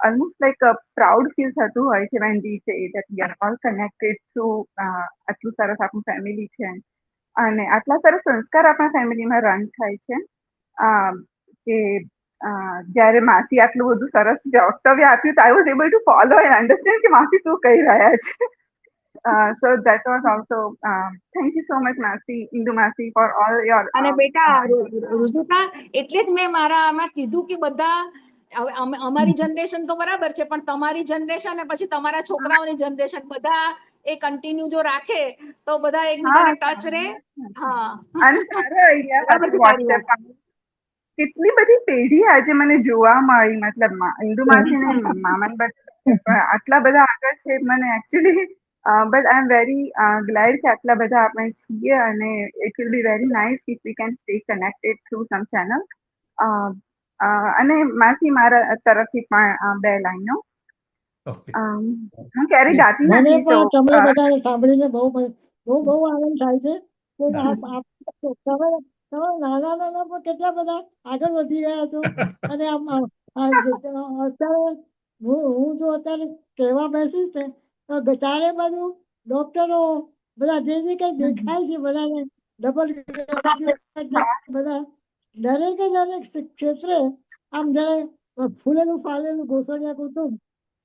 almost like proud feel થતું હોય છે when we say that we are all connected two આટલું સરસ આપણું ફેમિલી છે અને આટલા સરસ સંસ્કાર આપણા ફેમિલીમાં રન થાય છે કે જ્યારે માસી આટલું બધું સરસ વક્તવ્ય આપ્યું તો I was able to follow and understand કે માસી શું કહી રહ્યા છે. So that was also thank you so much માસી ઇન્દુ માસી for all your અને બેટા રુજુતા એટલે જ મેં મારા આમાં કીધું કે બધા અમારી જનરેશન તો બરાબર છે પણ તમારી જનરેશન અને પછી તમારા છોકરાઓની જનરેશન બધા એ કન્ટિન્યુ જો રાખે તો બધા એકબીજાને ટચ રહે. હા અને સારો આઈડિયા કેટલી બધી પેઢી આજે મને જોવા મળી મતલબ ઇન્દુ માસી ને મામા આટલા બધા આગળ છે મને actually but I am very glad કે આટલા બધા આપણે છીએ અને it will be very nice if we can stay connected through some channel. અને માસી મારા તરફથી પણ 2 લાઈનો હું ક્યારેય ગાતી મને નથી પણ તમે બધાને સાંભળીને બહુ બહુ બહુ આનંદ થાય છે કે તમે નાના પણ કેટલા બધા આગળ વધી ગયા છો અને અત્યારે હું જો અત્યારે કહેવા બેસીશ ને તો ચારે બાજુ ડોક્ટરો બધા જે કઈ દેખાય છે બધાને ડબલ બધા દરેક ક્ષેત્રે આમ જાણે ફૂલેલું ફાલેલું ઘોસણિયા કુટુંબ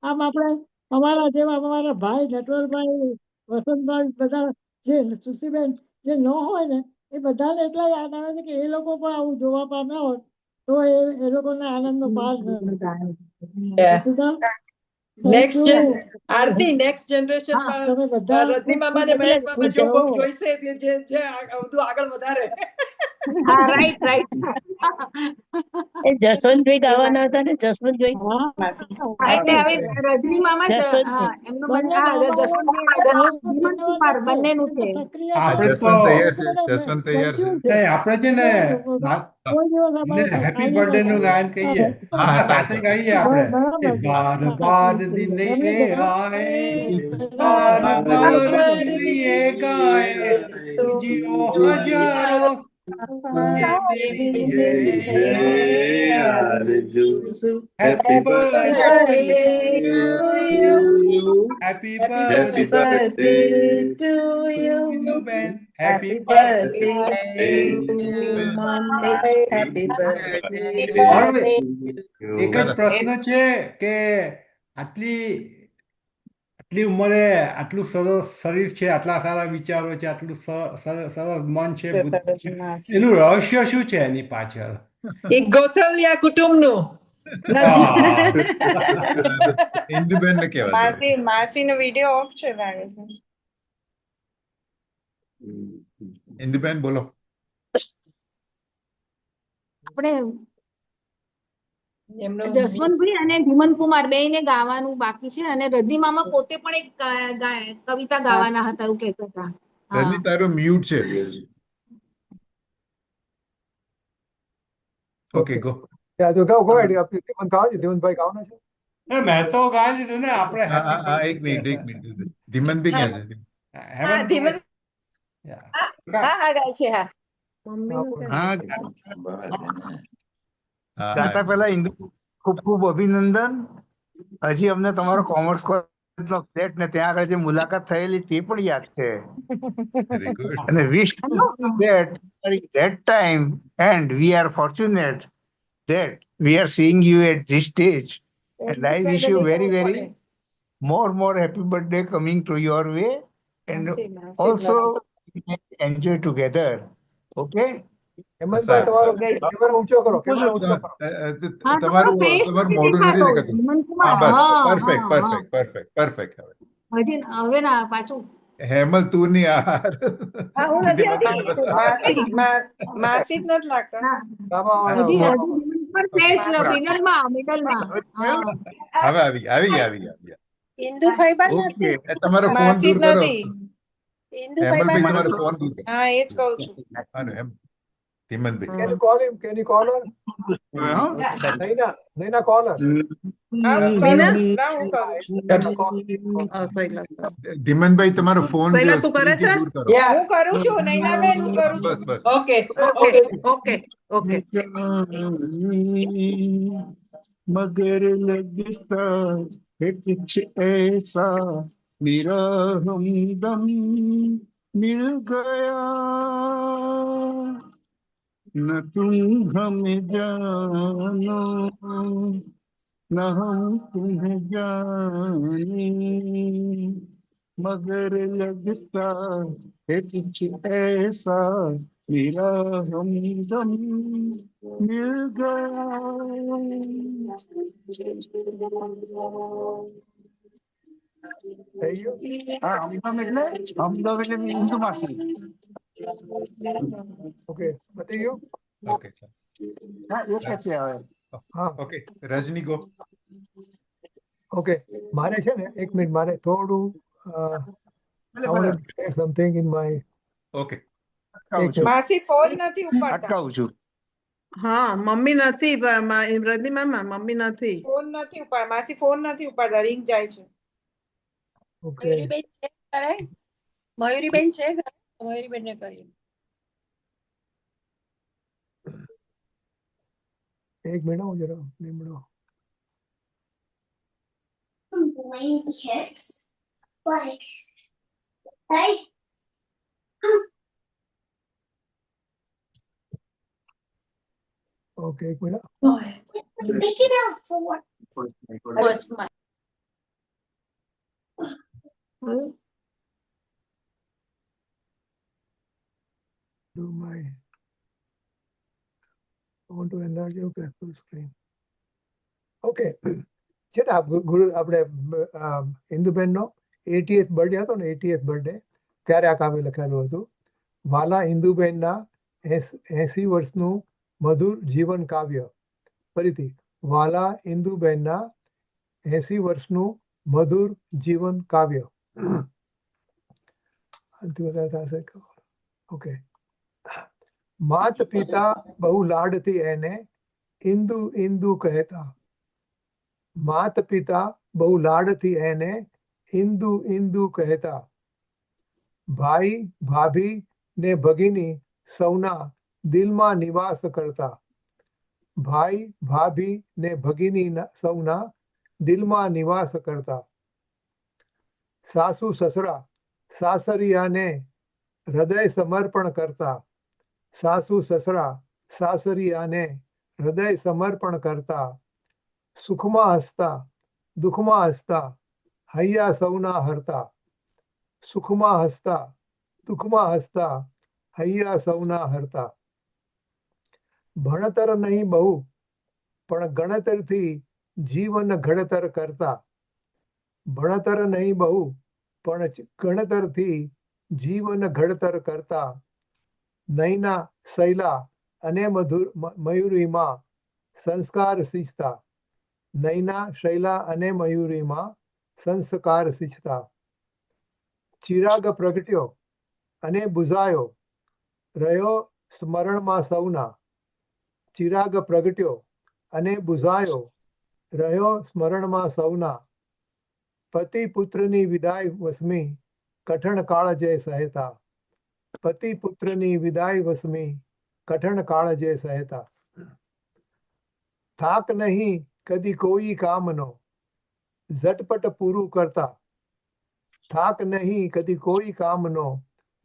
આમ આપણે અમારા જેવા અમારા ભાઈ નટવરભાઈ વસંતભાઈ બધા જે સુશીબેન જે ન હોય ને એ બધાને એટલા યાદ આવે છે કે એ લોકો પણ આવું જોવા પામ્યા હોત તો એ લોકોના આનંદનો પાર આરતી નેક્સ્ટ જનરેશન રજની મામા ને મહેશ મામા જો બહુ જોઈશે જે બધું આગળ વધારે. હા રાઈટ રાઈટ. એ જસવંતભાઈ ગાવાના હતા ને જસવંતભાઈ એટલે હવે રજની મામા એમનું જસવંતભાઈ બંનેનું છે. જસવંત તૈયાર છે. જસવંત તૈયાર છે. આપણે છે ને હેપી બર્થડે નું ગાયન કહીએ. હા સાથે ગાઈએ આપણે બાર બાર દિન આए બાર બાર દિએ ગાए જીઓ હજારો Happy birthday to you. Happy birthday to you. Happy birthday to Monday. Happy birthday. એક જ પ્રશ્ન છે કે આટલી ઉંમરે આટલું સરસ શરીર છે, આટલા સારા વિચારો છે, આટલું સરસ મન છે, એનું રહસ્ય શું છે એની પાછળ? એક ગોસલિયા કુટુંબનું ઇન્દુબેન ને કહેવાય. માસીનો વિડિયો ઓફ છે લાગે છે. ઇન્દુબેન બોલો. આપણે જસવંતભાઈ અને ધીમન કુમાર બેયને ગાવાનું બાકી છે અને રજની મામા પોતે પણ એક કવિતા ગાવાના હતા એવું કહેતા હતા. રજની તારું મ્યુટ છે. Okay go. તો ગો એડ ધીમન ગાવ છે. ધીમનભાઈ ગાવાના છે. મેં તો ગાઈ દીધું ને આપણે. હા એક મિનિટ. ધીમનભાઈ ક્યાં છે? હા ધીમન હા ગાય છે. હા ગાતા પહેલા ઇન્દુ ખૂબ ખૂબ અભિનંદન. હજી અમને તમારો કોમર્સ કોલેજનો ફ્લેટ ને ત્યાં આગળ જે મુલાકાત થયેલી તે પણ યાદ છે. અને વિશ that time and we are fortunate that we are seeing you at this stage and I wish you very more happy birthday coming to your way and also enjoy together. Okay. તમારું perfect. હજી હવે ના પાછું હેમલ તું ની માસી જ નથી લાગતા. હવે આવી. ઇન્દુ ફાઈબા નથી. તમારો ફોન દૂર કરો. ઇન્દુ ફાઈબા તમારો ફોન દૂર કરો. હા એ જ કહું છું. હિમંતભાઈ. Can you call him? Can you call her? Naina, call her. ધીમનભાઈ તમારો ફોન શૈલા, તું કરે છે? દૂર કરો. હું કરું છું નૈનાબેન, હું કરું છું. બસ બસ. Okay okay okay. मगर लगता है कुछ ऐसा मेरा हमदम मिल गया न तुम हमें जानो न हम तुम्हें जाने मगर लगता है कुछ ऐसा मेरा हमदम मिल गया. અમદાવાદ એટલે હિન્દુ માસી. ઓકે, પતી ગયું? ઓકે હા, એક જ છે હવે. હા, ઓકે રજની ગો. ઓકે, મારે છે ને 1 મિનિટ, મારે થોડું સમથિંગ ઇન માય. ઓકે, માસી ફોન નથી ઉપાડતા. અટકાવું છું. હા, મમ્મી નથી, રજની મામા મમ્મી નથી. ફોન નથી ઉપાડ, માસી ફોન નથી ઉપાડતા, રિંગ જાય છે. ઓકે, મયુરીબેન ચેક કરે. મયુરીબેન છે ઘરે? મયુરીબેન ને કરીએ. 1 મિનિટ હું જરા લીમડો. Okay, 1 minute. Do my I want to enlarge your full screen. Okay, છે ને ગુરુ આપણે ઇન્દુબેનનો 80th બર્થડે હતો ને, 80th બર્થડે ત્યારે આ કાવ્ય લખેલું હતું. વાલા ઇન્દુબેનના 80 વર્ષનું મધુર જીવન કાવ્ય. ફરીથી, વાલા ઇન્દુબેનના 80 વર્ષનું મધુર જીવન કાવ્ય. ઓકે, માત પિતા બહુ લાડથી એને ઇન્દુ ઇન્દુ કહેતા. માત પિતા બહુ લાડથી એને ઇન્દુ ઇન્દુ કહેતા. ભાઈ ભાભી ને ભગીની સૌના દિલમાં નિવાસ કરતા. ભાઈ ભાભી ને ભગીની સૌના દિલમાં નિવાસ કરતા. સાસુ સસરા સાસરિયાને હૃદય સમર્પણ કરતા. સાસુ સસરા સાસરિયાને હૃદય સમર્પણ કરતા. સુખમાં હસતા દુઃખમાં હસતા હૈયા સૌના હરતા. સુખમાં હસતા દુઃખમાં હસતા હૈયા સૌના હરતા. ભણતર નહીં બહુ પણ ગણતરથી જીવન ઘડતર કરતા. ભણતર નહીં બહુ પણ ગણતરથી જીવન ઘડતર કરતા. નૈના શૈલા અને મયુરીમાં સંસ્કાર સિંચતા. નૈના શૈલા અને મયુરીમાં સંસ્કાર સિંચતા. ચિરાગ પ્રગટ્યો અને બુઝાયો રહ્યો સ્મરણમાં સૌના. ચિરાગ પ્રગટ્યો અને બુઝાયો રહ્યો સ્મરણમાં સૌના. પતિ પુત્રની વિદાય વસમી કઠણ કાળજે સહેતા. પતિ પુત્રની વિદાય વસમી કઠણ કાળજે સહેતા. થાક નહીં કદી કોઈ કામનો ઝટપટ પૂરું કરતા. થાક નહીં કદી કોઈ કામનો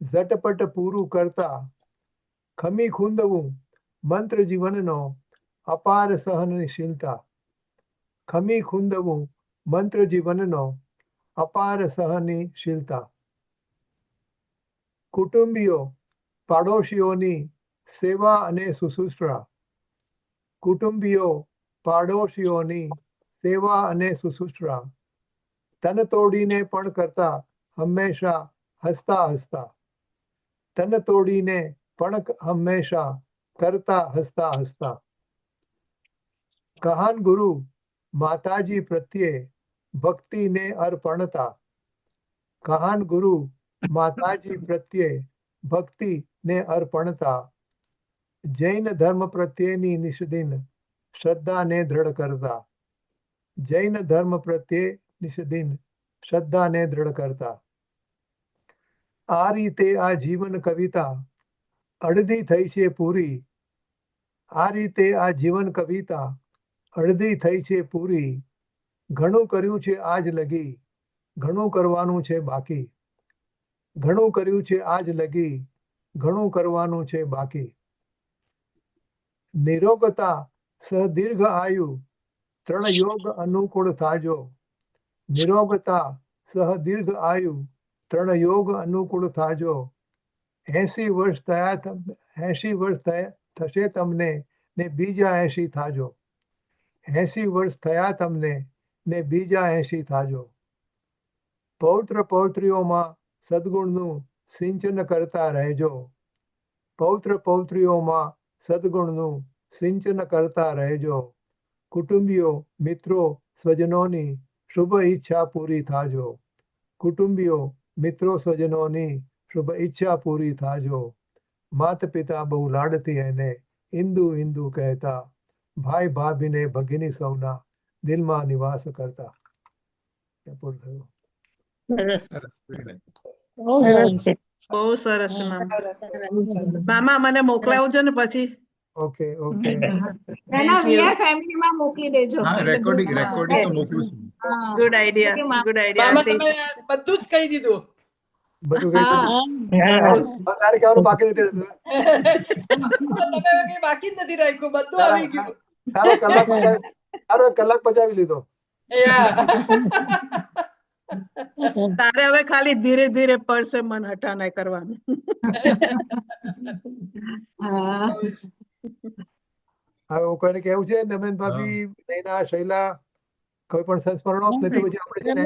ઝટપટ પૂરું કરતા. ખમી ખૂંદવું મંત્ર જીવનનો અપાર સહનશીલતા. ખમી ખૂંદવું મંત્ર જીવનનો અપાર સહનશીલતા. કુટુંબીઓ પાડોશીઓની સેવા અને શુશ્રૂષા. કુટુંબીઓ પાડોશીઓની સેવા અને શુશ્રૂષા. તન તોડીને પણ કરતા હંમેશા હસતા હસતા. તન તોડીને પણ હંમેશા કરતા હસતા હસતા. કહાન ગુરુ માતાજી પ્રત્યે ભક્તિને અર્પણતા. કહાન ગુરુ માતાજી પ્રત્યે ભક્તિને અર્પણતા. જૈન ધર્મ પ્રત્યેની નિષદિન શ્રદ્ધાને દ્રઢ કરતા. જૈન ધર્મ પ્રત્યે નિષદિન શ્રદ્ધાને દ્રઢ કરતા. આ રીતે આ જીવન કવિતા અડધી થઈ છે પૂરી. આ રીતે આ જીવન કવિતા અડધી થઈ છે પૂરી. ઘણું કર્યું છે આજ લગી, ઘણું કરવાનું છે બાકી. ઘણું કર્યું છે આજ લગી, ઘણું કરવાનું છે બાકી. નિરોગતા સદીર્ઘ આયુ ત્રણ યોગ અનુકૂળ થાજો. નિરોગતા સહદીર્ઘ આયુ ત્રણ યોગ અનુકૂળ થાજો. 80 વર્ષ થશે તમને ને બીજા 80 થાજો. 80 વર્ષ થયા તમને ને બીજા 80 થાજો. પૌત્ર પૌત્રીઓમાં સદગુણનું સિંચન કરતા રહેજો. પૌત્ર પૌત્રીઓમાં સદગુણનું સિંચન કરતા રહેજો. કુટુંબીઓ મિત્રો સ્વજનોની શુભ ઈચ્છા પૂરી થાજો. કુટુંબીઓ મિત્રો સ્વજનોની શુભ ઈચ્છા પૂરી થાજો. માત પિતા બહુ લાડતી એને ઇન્દુ ઇન્દુ કહેતા. ભાઈ ભાભીને ભગીની સૌના દિલમાં નિવાસ કરતા. પૂરું થયું. બહુ સરસ મામા, મને મોકલાવજો ને પછી. Okay okay. એના વીઆર ફેમિલી માં મોકલી દેજો. હા, રેકોર્ડિંગ તો મોકલું છું. Good idea, good idea. મામા તમે બધું જ કહી દીધું. બધું કઈ તારે કહેવાનું બાકી નથી રહેતું. તમે કઈ બાકી જ નથી રાખ્યું, બધું આવી ગયું. તારો કલાક પચાવી લીધો. તારે હવે ખાલી ધીરે ધીરે પડશે મન હટાના કરવાનું. હવે કોઈને કેવું છે દમન ભાભી, નૈના, શૈલા, કોઈ પણ સંસ્મરણો? નથી પછી આપણે છે ને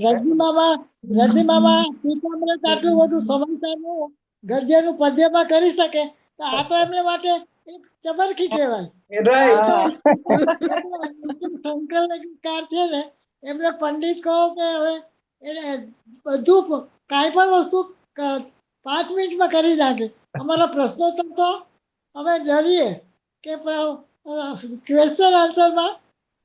રજની મામા પીતામ્બરત આટલું બધું સમયસરનું ગરજેનું પદ્યમાં કરી શકે તો આ તો એમને માટે એક ચબરખી કહેવાય. શંકરકાર છે ને એમને પંડિત કહો કે હવે એને બધું કાંઈ પણ વસ્તુ 5 મિનિટમાં કરી નાખે. અમારા પ્રશ્નોત્તર તો અમે ડરીએ કે ક્વેશ્ચન આન્સરમાં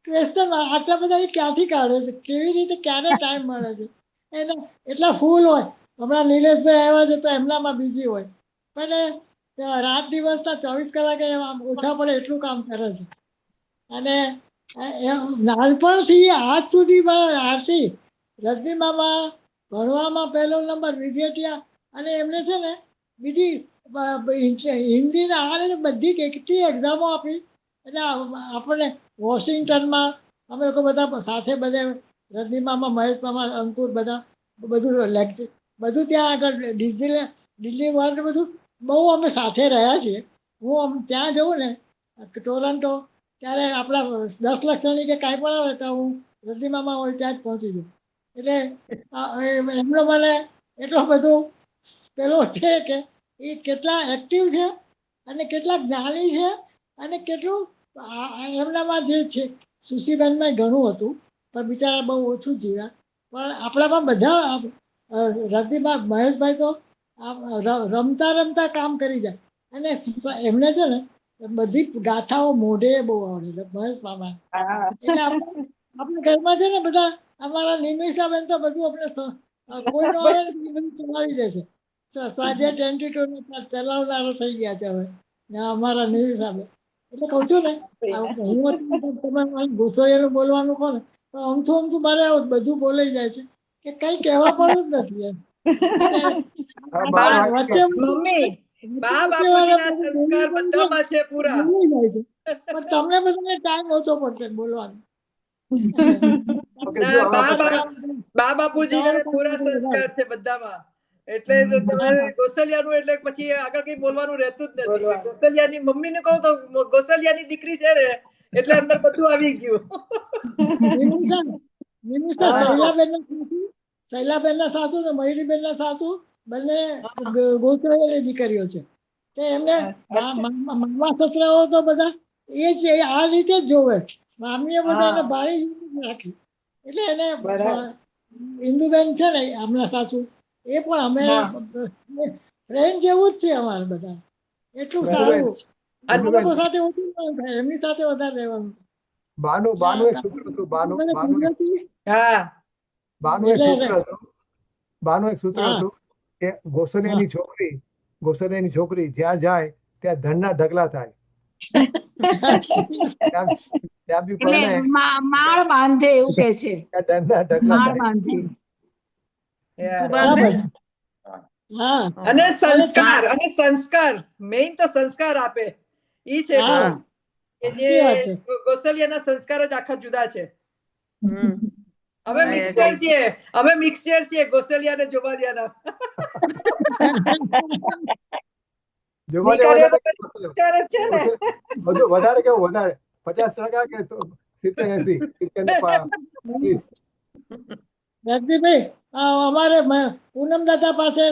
આટલા બધા ક્યાંથી કાઢે છે, કેવી રીતે ક્યારે ટાઈમ મળે છે. એને એટલા ફૂલ હોય. હમણાં નિલેશભાઈ આવ્યા છે તો એમનામાં બિઝી હોય, પણ રાત દિવસના 24 કલાકે ઓછા પડે એટલું કામ કરે છે. અને નાનપણથી આજ સુધીમાં આરતી રજની મામા ભણવામાં પહેલો નંબર વિજેટિયા. અને એમને છે ને બીજી હિન્દીના આ બધી કેટલી એક્ઝામો આપી. એટલે આપણને વોશિંગ્ટનમાં અમે લોકો બધા સાથે બધે રજની મામા, મહેશ મામા, અંકુર બધા બધું લેક્ચર બધું ત્યાં આગળ દિલ્હી વર્લ્ડ બધું બહુ અમે સાથે રહ્યા છીએ. હું ત્યાં જઉં ને ટોરન્ટો ત્યારે આપણા 10 લક્ષણી કે કાંઈ પણ આવે તો હું રજની મામા હોય ત્યાં જ પહોંચી જાઉં. એટલે એમનો મને એટલો બધું પેલો છે કે એ કેટલા એક્ટિવ છે અને કેટલા જ્ઞાની છે અને કેટલું એમનામાં જે છે. સુશીબેનમાં ઘણું હતું પણ બિચારા બહુ ઓછું જીવ્યા. પણ આપણામાં બધા રજનીમાં મહેશભાઈ તો રમતા રમતા કામ કરી જાય. અને એમને છે ને બધી ગાથાઓ મોઢે બહુ આવડે મહેશ મામા. એટલે આપણા ઘરમાં છે ને બધા અમારા નિમિષાબેન તો બધું આપણે કોઈ ન આવે ને બધું ચલાવી દે છે. સ્વાધ્યાય 22 ચલાવનારો થઈ ગયા છે હવે અમારા નિમિષાબેન. એટલે કઉ છું ને હું તમે ગુસ્સોઈનું બોલવાનું કહો ને તો અમથું મારે બધું બોલાઈ જાય છે કે કઈ કહેવા પણ જ નથી એમ. વચ્ચે બા બાપુજીના સંસ્કાર બધામાં છે પૂરા. પણ તમને બધાને ટાઈમ ઓછો પડશે બોલવાનો. બા બાપુજીના પૂરા સંસ્કાર છે બધામાં. એટલે ગોસલિયાનું એટલે પછી આગળ કઈ બોલવાનું રહેતું જ નથી. ગોસલિયાની મમ્મીને કહું તો ગોસલિયાની દીકરી છે ને એટલે અંદર બધું આવી ગયું. શૈલાબેનના સાસુ ને મયુરીબેનના સાસુ બંને ગોસલિયાની દીકરીઓ છે. તે એમને મામા સસરાઓ તો બધા એ જ આ રીતે જ જોવે. મામીએ બધા એને બાળી રાખી. એટલે એને ઇન્દુબેન છે ને હમણાં સાસુ એ પણ અમે ફ્રેન્ડ જેવું જ છે અમારે બધા. એટલું ઇન્દુબેન, સારું. આ ઇન્દુબેન, લોકો સાથે ઓછું ન થાય, એમની સાથે વધારે રહેવાનું. બાનું એક સૂત્ર હતું, બાનું મને કુદરતી હા બાનું એક એટલે સૂત્ર હતું, બાનું એક સૂત્ર હા હતું કે ગોસલિયાની છોકરી જ્યાં જાય ત્યાં ધનના ઢગલા થાય. ત્યાં ત્યાં બી એટલે પરણે માળ બાંધે એવું કે છે, ત્યાં ધનના ઢગલા માળ થાય. બાંધે. બરાબર. હા અને અને સંસ્કાર મેઇન તો સંસ્કાર આપે ઈ છે હા મેન. કે જે સાચી વાત છે. ગોસલિયાના સંસ્કાર જ આખા જુદા છે. હમ અમે I મિક્સચર agree. છીએ, અમે મિક્સચર છીએ ગોસલિયા અને જોબાલિયાના. જોવાલિયા દીકરીઓ તો વધારે બધી મિક્સચર જ છે ને. બધું વધારે કેવું વધારે 50% કે 70-80 70 ને 30. જગદીપભાઈ અમારે પૂનમ દાદા પાસે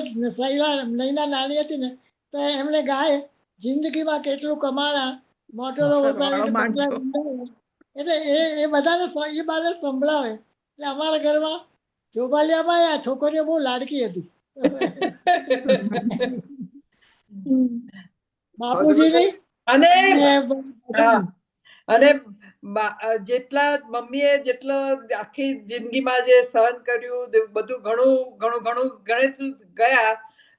નૈના નાની હતી ને તો એમણે ગાય જિંદગીમાં કેટલું કમાણા, મોટરો વસાવીને બંગલા બંધાવ્યા. એટલે એ બધાને એ બાને સંભળાવે. એટલે અમારા ઘરમાં જોબાલિયામાં આ છોકરીઓ બહુ લાડકી હતી. બાપુજીની અને અને અને જેટલા મમ્મીએ જેટલો આખી જિંદગીમાં જે સહન કર્યું બધું ઘણું ઘણું ઘણું ગણિત ગયા,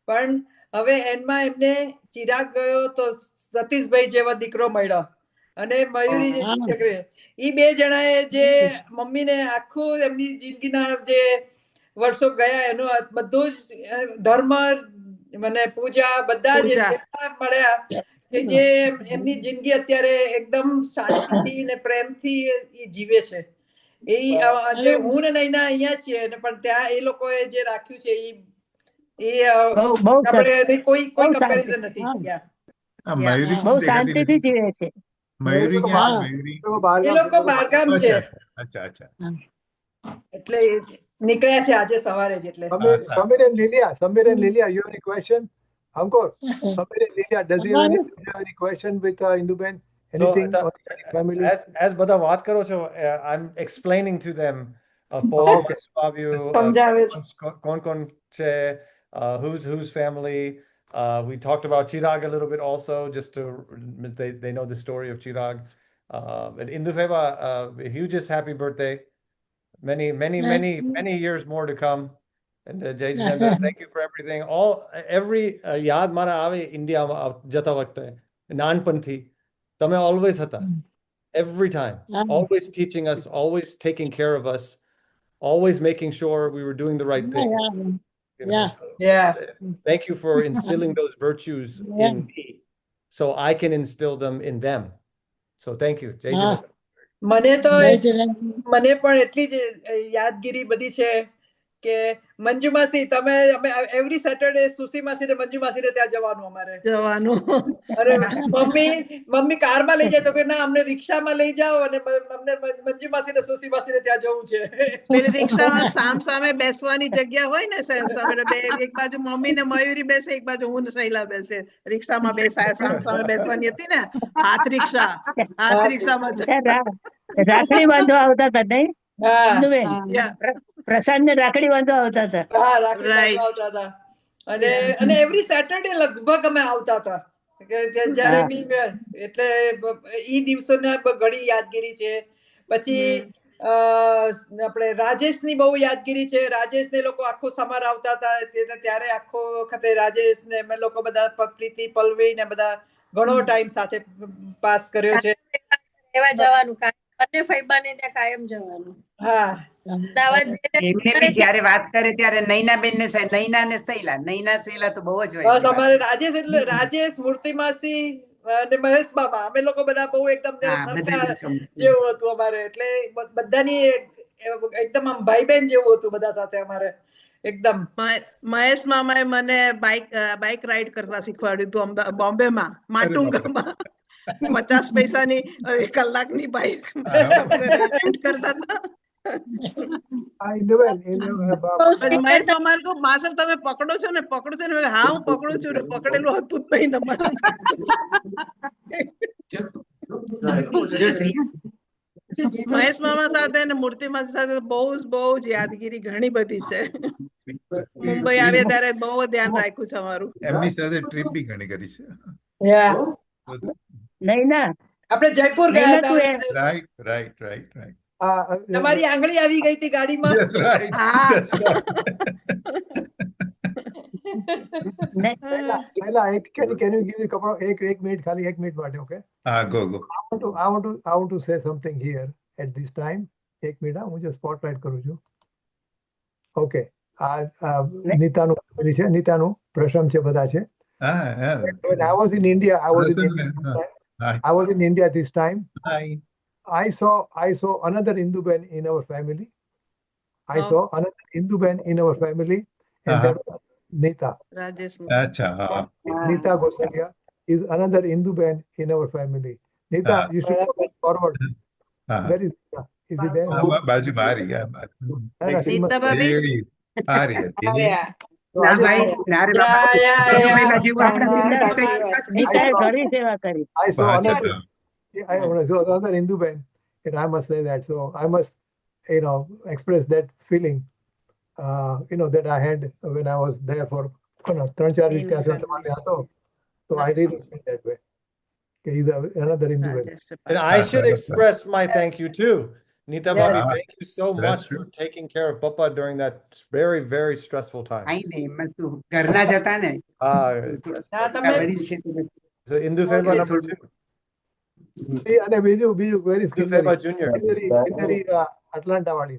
પણ હવે એમાં એમને ચિરાગ ગયો તો સતીશભાઈ જેવા દીકરો મળ્યો અને મયુરી જેવી છોકરી. ઈ બે જણાએ જે મમ્મીને આખું એમની જિંદગીના જે વર્ષો ગયા એનું બધું જ ધર્મ મને પૂજા બધા જ એટલા મળ્યા કે જે એમની જિંદગી અત્યારે એકદમ શાંતિથી ને પ્રેમથી ઈ જીવે છે. એ જે હું ને નૈના અહીંયા છીએ પણ ત્યાં એ લોકોએ જે રાખ્યું છે એ આપણે એની કોઈ કમ્પેરિઝન નથી. મયુરી બહુ શાંતિથી જીવે છે. મયુરી ક્યાં છે? મયુરી એ લોકો બહારગામ છે. અચ્છા અચ્છા. એટલે નીકળ્યા છે આજે સવારે જ. એટલે Samir and Lilia, you have any question? Ankur, Samir and Lilia, does he have any question with Induben? Anything? Family? As બધા વાત કરો છો, I'm explaining to them for કોણ છે, whose family. We talked about Chirag a little bit also, just to they know the story of Chirag. And Indufeba, hugest happy birthday. Many years more to come. And Jai Jinendra, thank you for everything. Every yaad mara aave India jata waqte nanpanthi tame always hata, every time, always teaching us, always taking care of us, always making sure we were doing the right thing. Thank you for instilling those virtues in me so I can instill them in them. So thank you. Jai Jinendra. મને પણ એટલી જ યાદગીરી બધી છે કે મંજુ માસી તમે અમે એવરી સેટરડે સુસી માસી ને મંજુ માસી ને ત્યાં જવાનું અમારે અરે મમ્મી કારમાં લઈ જાય તો કે ના અમને રિક્ષામાં લઈ જાઓ અને અમને મંજુ માસી ને સુસી માસી ને ત્યાં જવું છે. પેલી રિક્ષામાં સામે બેસવાની જગ્યા હોય ને એક બાજુ મમ્મી ને મયુરી બેસે, એક બાજુ હું ને શૈલા બેસે. રિક્ષામાં બેસાય સામે બેસવાની હતી ને, હાથ રિક્ષામાં રાખડી બાંધવા આવતા હતા નહીં? પ્રશાંત ને રાખડી બાંધવા આવતા હતા. હા, રાખડી બાંધવા આવતા હતા. અને એવરી સેટરડે લગભગ અમે આવતા હતા. જ્યારે બી એટલે ઈ દિવસોને ઘણી યાદગીરી છે. પછી આપણે રાજેશ ની બહુ યાદગીરી છે. રાજેશ ને લોકો આખો સમર આવતા હતા ત્યારે આખો વખતે રાજેશ ને અમે લોકો બધા પ્રીતિ પલ્લવી ને બધા ઘણો ટાઈમ સાથે પાસ કર્યો છે. એવા જવાનું અને ફૈબાને ત્યાં કાયમ જવાનું. હા, એમને બી જ્યારે વાત કરે ત્યારે નૈનાબેન ને નૈના ને શૈલા તો બહુ જ હોય. બસ અમારે રાજેશ એટલે રાજેશ, મૂર્તિ માસી અને મહેશ મામા અમે લોકો બધા બહુ એકદમ જેવું હતું અમારે. એટલે બધાની એકદમ આમ ભાઈ બહેન જેવું હતું બધા સાથે અમારે એકદમ. મહેશ મામાએ મને બાઇક રાઈડ કરતા શીખવાડ્યું હતું બોમ્બેમાં, માટુંગામાં. 50 પૈસાની કલાકની બાઇક રાઈડ કરતા હતા. મહેશ મામા કહું માસર તમે પકડો છો ને હા હું પકડું છું, પકડેલું હતું જ નહીં. મહેશ મામા સાથે અને મૂર્તિ માસી સાથે બહુ જ યાદગીરી ઘણી બધી છે. મુંબઈ આવ્યા ત્યારે બહુ ધ્યાન રાખ્યું છે અમારું. એમની સાથે ટ્રીપ બી ઘણી કરી છે. નૈના આપણે જયપુર ગયા નૈના તું હતા. રાઈટ તમારી આંગળી આવી ગઈ હતી ગાડીમાં. That's right. હા. That's right. Laila, can you give me a couple of एक minute खाली एक मिनट માટે, okay? Go. I want to say something here at this time. एक મિનિટ હું જે સ્પોટલાઇટ કરું છું. ઓકે, નીતાનું family છે, નીતાનું પ્રશમ છે, બધા છે. When I was in India, I was in India this time. I saw another Hindu-ben in our family. I saw another Hindu-ben in our family, and that was Nita. Nita Gosalia is another Hindu-ben in our family. Nita, you should come forward. Where is Nita? Is he there? બાજુ મારી નીતા ભાભી ઘણી સેવા કરી. I saw another Hindu-ben, and I must say that. So I must, express that feeling, that I had when I was there for 3-4 weeks. So I really feel that way. Okay, he's another Hindu-ben. And I should express my thank you too. Nita Bhabhi, thank you so much for taking care of Papa during that very, very stressful time. ઘરના જતા ને. So Hindu Feva number 2. અને બીજું very Feva Junior. Atlanta વાળી.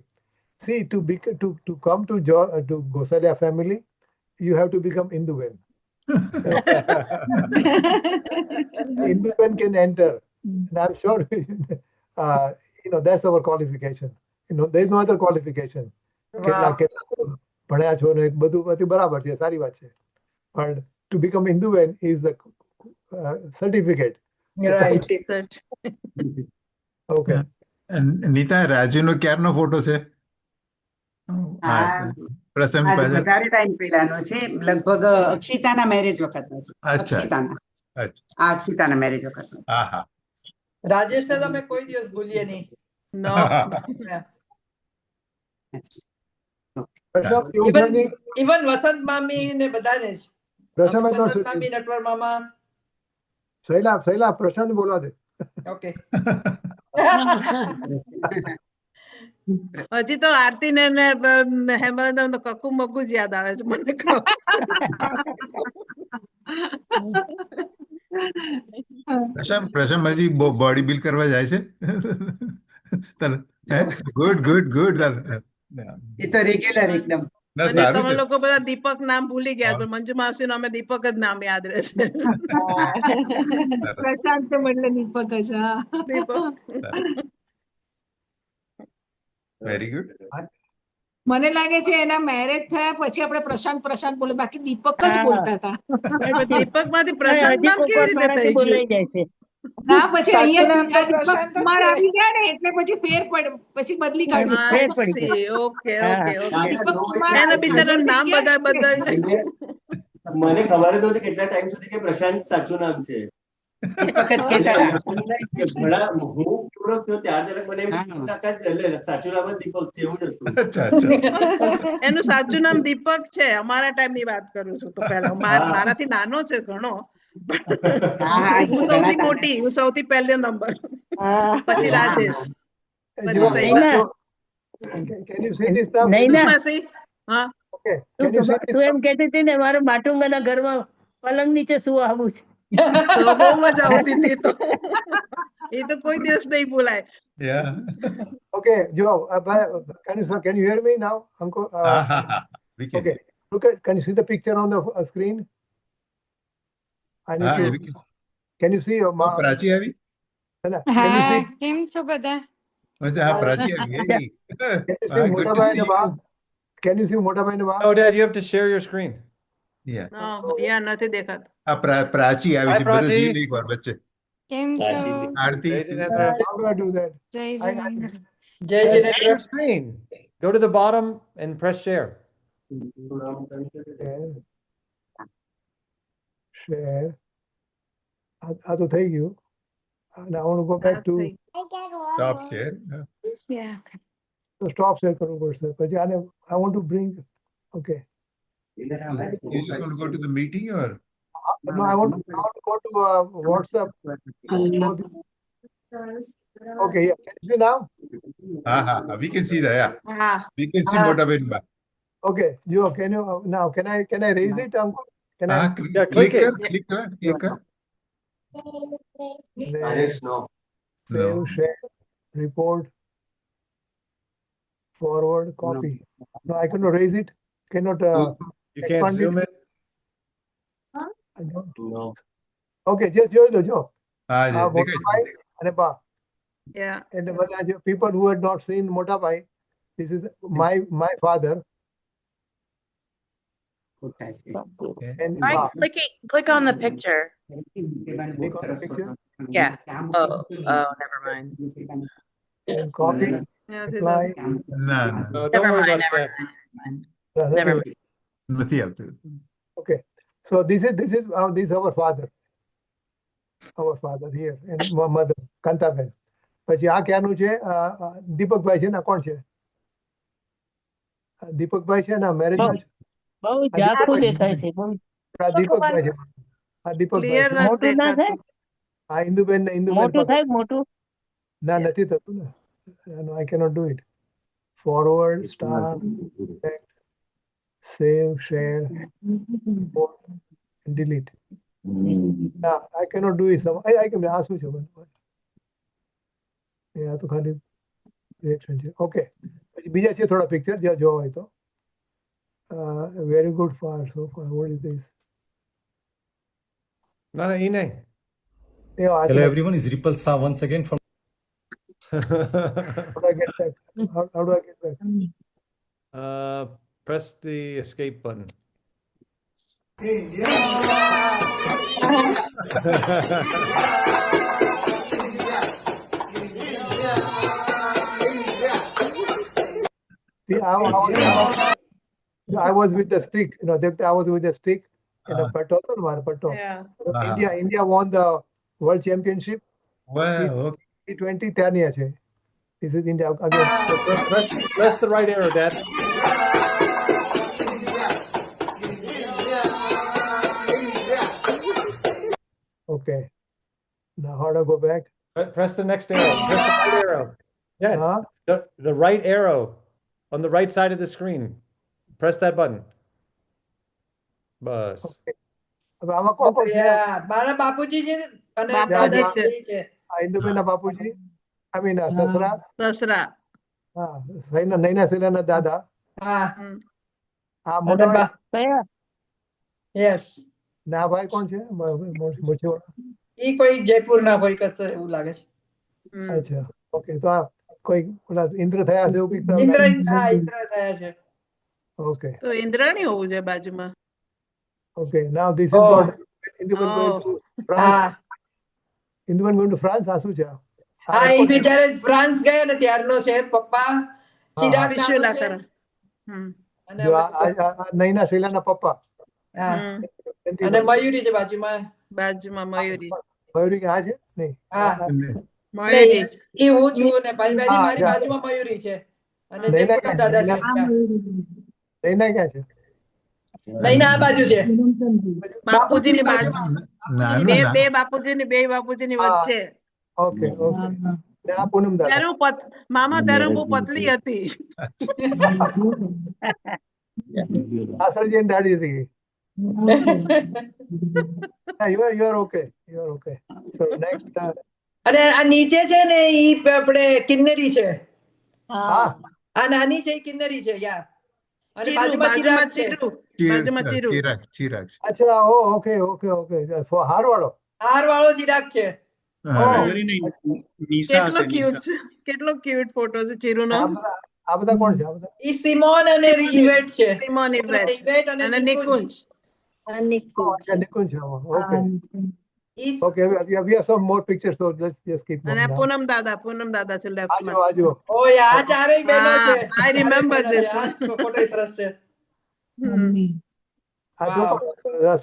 See, to come to Gosalia family, you have to become Hindu-ben. Hindu-ben can enter, and I'm sure that's our qualification. There's no other qualification. ભણ્યા છો ને બધું બરાબર છે, સારી વાત છે, પણ to become Hindu-ben is the certificate. Okay. Nita, રાજુનો ક્યારનો ફોટો છે? પ્રસંગ વધારે ટાઈમ પહેલાનો છે, લગભગ અક્ષિતાના મેરેજ વખતનો છે. અક્ષિતાના મેરેજ વખતનો. રાજેશને તમે કોઈ દિવસ ભૂલીએ નહીં. ઇવન વસંત મામી ને બધાને જ. વસંત મામી, નટવર મામા. શૈલા પ્રશાંત બોલવા દે. ઓકે. હજી તો આરતી ને હેમંત કકુ મકુ જ યાદ આવે છે મને. પ્રશમ હજી બોડી બિલ્ડ કરવા જાય છે? ગુડ. એ તો રેગ્યુલર એકદમ. તમે લોકો બધા દીપક નામ ભૂલી ગયા, પણ મંજુ માસી નું અમે દીપક જ નામ યાદ રહેશે. પ્રશાંત બદલે દીપક જ. Very good. મને લાગે છે એના મેરેજ થયા પછી આપણે પ્રશાંત બોલે, બાકી દીપક જ બોલતા હતા. દીપક માંથી પ્રશાંત નામ કેવી રીતે થઈ બોલાઈ જાય છે? ના, પછી અહીંયા દીપક કુમાર આવી ગયા ને એટલે પછી ફેર પડ્યો, પછી બદલી કાઢ્યું. ઓકે. દીપક કુમાર એના બિચારાનું નામ બધા બદલાય. મને ખબર જ નહોતી કેટલા ટાઈમ સુધી કે પ્રશાંત સાચું નામ છે. દીપક જ કહેતા હું પૂરો થયો ત્યાર જરાક મને સાચું નામ જ દીપક છે એવું જ હતું. એનું સાચું નામ દીપક છે. અમારા ટાઈમ ની વાત કરું છું. તો પહેલા મારાથી નાનો છે ઘણો. હું સૌથી મોટી, હું સૌથી પહેલો નંબર, પછી રાજેશ, તું એમ કેતી હતી ને મારે માટુંગાના ઘરમાં પલંગ નીચે શું આવવું છે? બહુ મજા આવતી હતી. તો એ તો કોઈ દિવસ નહીં ભૂલાય. Okay, Joe, can you hear me now, Uncle? Okay, can you see the picture on the screen? Can you see your mom? પ્રાચી આવી? કેમ છો બધા? પ્રાચી આવી. Can you see મોટાભાઈ? Oh, Dad, you have to share your screen. નથી દેખાતું. પ્રાચી આવી છે. બધું જીવ એકવાર વચ્ચે. કેમ છો? આરતી. How do I do that? જય Share your screen. Go to the bottom and press share. Share. આ તો થઈ ગયું. Now I want to go back to Stop share. Yeah. So stop share કરવું પડશે. પછી આને I want to bring. Okay. You just want to go to the meeting or? No, I want to go to WhatsApp. Okay, yeah. Can you see now? We can see that. Yeah, we can see Motaben. Okay, Joe, can you now? Can I raise it, uncle? Can I? Click it. Click. No. Save, share, report, forward, copy. No, I cannot raise it. Cannot. You can't zoom it. I don't. No. Okay, just Joe. દેખાય છે. અને બા. Yeah. And બધા જે people who had not seen Motabai, this is my father. And Try Ba. click on the picture. Click on the picture. Yeah. Oh, never mind. And copy. Apply. No. Never mind. Never mind. નથી આવતું. Okay, so this is our father. Our father here and mother Kantaben. પછી આ ક્યાંનું છે? દીપકભાઈ છે ને? કોણ છે? દીપકભાઈ છે ને? મેરેજ બહુ ઝાંખું દેખાય છે. દીપકભાઈ છે. દીપકભાઈ મોટું ના થાય? ઇન્દુબેન મોટું થાય મોટું? ના, નથી થતું ને. No, I cannot do it. Forward, start, save, share, delete. No, I cannot do it. I can ask you. Yeah, તો ખાલી reaction છે. Okay. બીજા છે થોડા પિક્ચર જ્યાં જોવા હોય તો. Very good far so far. What is this? No, એ નહીં. Hello everyone, is Ripple Shah once again from How do I get back? How do I get back? Press the escape button. See, I was with the stick, I was with the stick in a Pato. Yeah. India won the World Championship. Wow. T20 10 છે. This is India again. Press the right arrow, Dad. Okay. Now how do I go back? Press the next arrow. Press the right arrow. Yeah. The right arrow on the right side of the screen. Press that button. Bus. હવે આમાં કોણ કોણ છે? મારા બાપુજી છે અને દાદા છે. ઇન્દુબેનના બાપુજી. I mean સસરા. હા, નૈના શૈલાના દાદા. મોટા કયા? યસ. ના ભાઈ કોણ છે? મોચેવાળા. ઈ કોઈ જયપુરના કોઈ કશે એવું લાગે છે. અચ્છા. ઓકે, તો આ કોઈ ઓલા ઇન્દ્ર થયા છે એવું કંઈક? ઇન્દ્ર થયા છે. Okay. તો ઇન્દ્રાણી હોવું જોઈએ બાજુમાં. Okay, now this is what Induban going to France. Induban going to France. આ શું છે? હા, એ બિચારે ફ્રાન્સ ગયો ને ત્યારનો છે. પપ્પા ચિરાગ વિશ્વલાકર. જો આ નૈના શૈલાના પપ્પા. હા. અને મયુરી છે બાજુમાં. મયુરી. મયુરી આ છે? નહીં. હા. મયુરી. એ હું છું ને મારી બાજુમાં મયુરી છે. અને તે દાદા છે. નૈના ક્યાં છે? નૈના આ બાજુ છે. બાપુજીની બાજુમાં. બે બાપુજીની વચ્ચે. ઓકે. આ પૂનમ દાદા. મામા ત્યારે બહુ પતલી હતી. આસળજી દાઢી હતી. You are okay. So next. અને આ નીચે છે ને ઈ આપણે કિન્નરી છે. હા. આ નાની છે ઈ કિન્નરી છે. યા. અને બાજુમાં ચિરાગ છે. ચિરાગ. અચ્છા, ઓકે. હારવાળો ચિરાગ છે. કેટલો ક્યુટ ફોટો છે ચીરુનો. આ બધા કોણ છે? ઈ સિમોન અને ઇવેટ છે. ઇવેટ અને Nikunj. Nikunj. Okay, we have some more pictures, so let's just keep going. અને પૂનમ દાદા છે લેફ્ટમાં. આજો. ઓ યા ચારેય બહેનો છે. I remember this. ફોટો સરસ છે. આ જો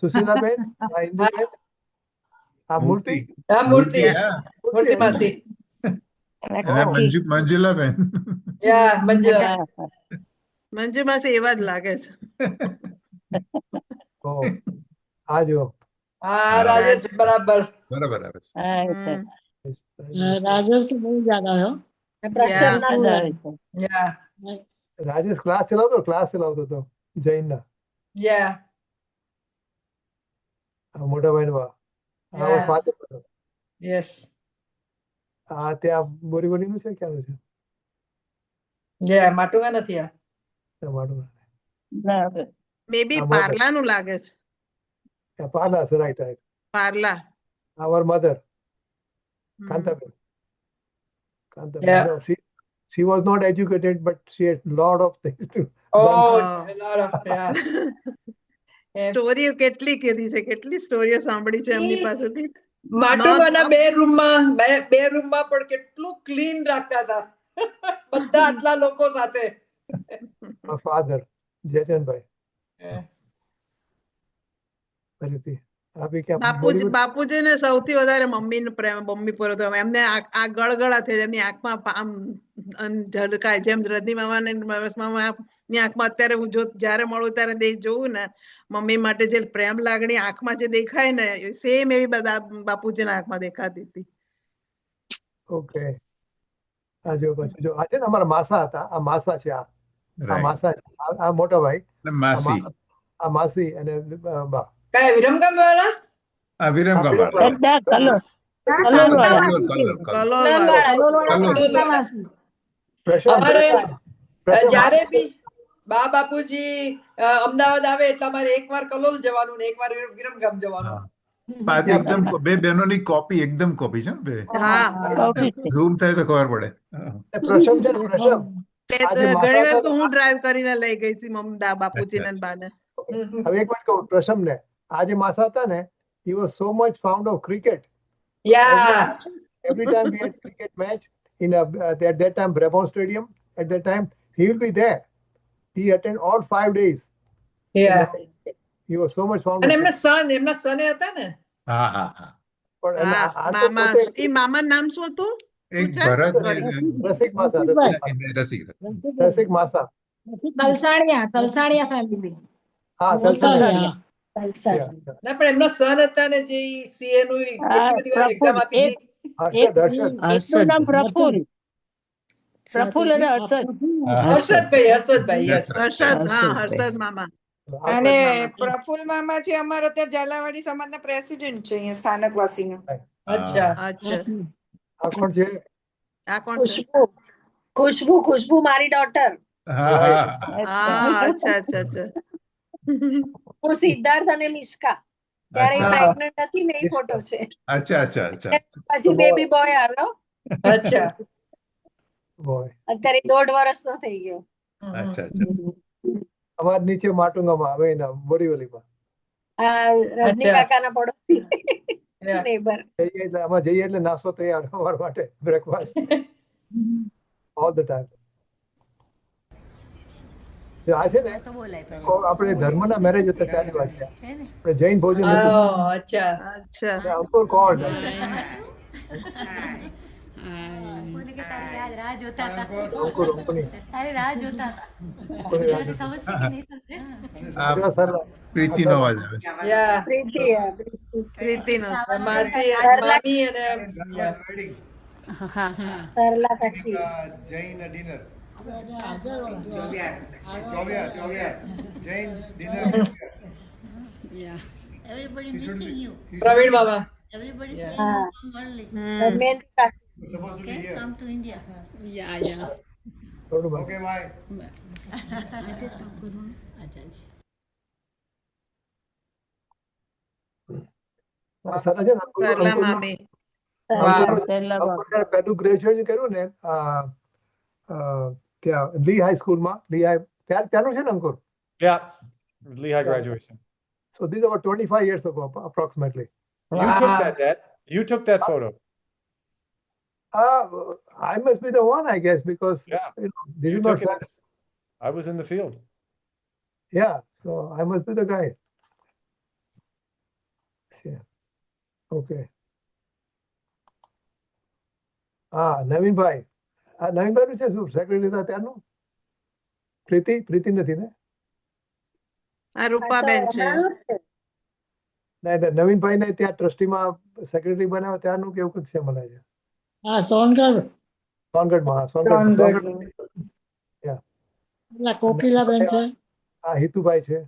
સુશીલાબેન, આ ઇન્દુબેન, આ મૂર્તિ. મૂર્તિ માસી. મંજુલાબેન. યા મંજુલા. મંજુ માસી એવા જ લાગે છે. આજો. હા રાજેશ બરાબર બરાબર આવે છે. હા સર રાજેશ તો બહુ યાદ આવ્યો. પ્રસન્ન યાદ આવે છે. યા રાજેશ ક્લાસ ચલાવતો હતો જૈનના. યા મોટા ભાઈ ફાધર. યસ ત્યાં બોરીવલી નું છે ક્યાંનું છે? યા માટુંગા નથી આ બરાબર. મે બી પાર્લા નું લાગે છે. Parla right right. Parla our mother Kantabel. No, she was not educated, but she had lot of things to સ્ટોરીઓ કેટલી કીધી છે, કેટલી સ્ટોરીઓ સાંભળી છે એમની પાસેથી. માટુંગાના બે રૂમમાં પણ કેટલું ક્લીન રાખતા હતા બધા આટલા લોકો સાથે. ફાધર જયચંદભાઈ ફરીથી બાપુજી ને સૌથી વધારે મમ્મી નો પ્રેમ મમ્મી પર હતો. એમને આ ગળગળા થઈ એમની આંખમાં આમ ઝલકાય જેમ રજની મામા ને મામા ની આંખમાં અત્યારે હું જયારે મળું ત્યારે જોઉં ને મમ્મી માટે જે પ્રેમ લાગણી આંખમાં જે દેખાય ને સેમ એવી બધા બાપુજીના આંખમાં દેખાતી હતી. ઓકે જો આજે અમારા માસા હતા. આ માસા છે, આ માસા આ મોટા ભાઈ માસી આ માસી અને બા. કયા વિરમગામ વાળા? આ વિરમગામ વાળા. જયારે બી બા બાપુજી અમદાવાદ આવે એટલે અમારે એકવાર કલોલ જવાનું ને એકવાર વિરમગામ જવાનું. એકદમ બે બહેનોની કોપી એકદમ કોપી છે બે. ઝૂમ થાય તો ખબર પડે. ઘણી વાર તો હું ડ્રાઈવ કરીને લઈ ગઈ હતી મમદા બાપુજી ને બાને. હવે એક વાત કહું પ્રશમ ને, આ જે માસા હતા ને, he was so much fond of cricket. Every time we had cricket match in at that time Brabant Stadium, at that time he will be there. He attend all 5 days. He was so much fond. અને એમના સન હતા ને. હા હા હા. મામા ઈ મામા નામ શું હતું? એક ભરત રસિક માસા. રસિક માસા. તલસાણિયા ફેમિલી. હા તલસાણિયા. ના પણ એમના સન હતા ને જે સીએ નું કેટલી બધી વાર એક્ઝામ આપી હતી. એકનું નામ પ્રફુલ્લ. પ્રફુલ્લ અને હર્ષદભાઈ. હર્ષદ મામા. અને પ્રફુલ્લ મામા છે અમારા ત્યાં ઝાલાવાડી સમાજના પ્રેસિડેન્ટ છે અહીંયા સ્થાનકવાસીના. અચ્છા આ કોણ છે? આ કોણ છે? ખુશ્બુ મારી ડોટર. અચ્છા. હું સિદ્ધાર્થ અને મિશ્કા ત્યારે પ્રેગ્નન્ટ હતી ને એ ફોટો છે. અચ્છા. પછી બેબી બોય આવ્યો. અચ્છા. અત્યારે 1.5 વર્ષનો થઈ ગયો. અચ્છા. અમાર નીચે માટુંગામાં આવે ને બોરીવલીમાં. રજની કાકાના પડોશી નેબર. આમાં જઈએ એટલે નાસ્તો તૈયાર અમારા માટે, બ્રેકફાસ્ટ ઓલ ધ ટાઈમ. આ છે ને આપણે ધર્મના મેરેજ હતા ત્યારે વાત છે. આપણે જૈન ભોજન અંકુર કોણ પ્રીતિનો અવાજ આવે છે. પ્રીતિનો માસી મામી અને Sarla factory Jain dinner. Jain dinner. Everybody missing you. Praveen Mama. Everybody saying you come early. Okay, come to India. Yeah. Okay, bye. Sarla મામી. પહેલું ગ્રેજ્યુએશન કર્યું ને ત્યાં લી હાઈ સ્કૂલમાં. ત્યાંનું છે ને અંકુર? Yeah, Lehigh graduation. So these are about 25 years ago, approximately. You took that, Dad. You took that photo. I must be the one, I guess, because this is not. I was in the field. Yeah, so I must be the guy. Yeah. Okay. Navinbhai. Navinbhai નું છે શું secretary હતા ત્યારનું? પ્રીતિ નથી ને? આ રૂપાબેન છે. નવીનભાઈ ને ત્યાં ટ્રસ્ટીમાં સેક્રેટરી બનાવ્યો ત્યારનું કેવું કંઈક છે મને છે. હા સોનગઢ સોનગઢમાં પેલા કોકિલાબેન છે. હા હિતુભાઈ છે.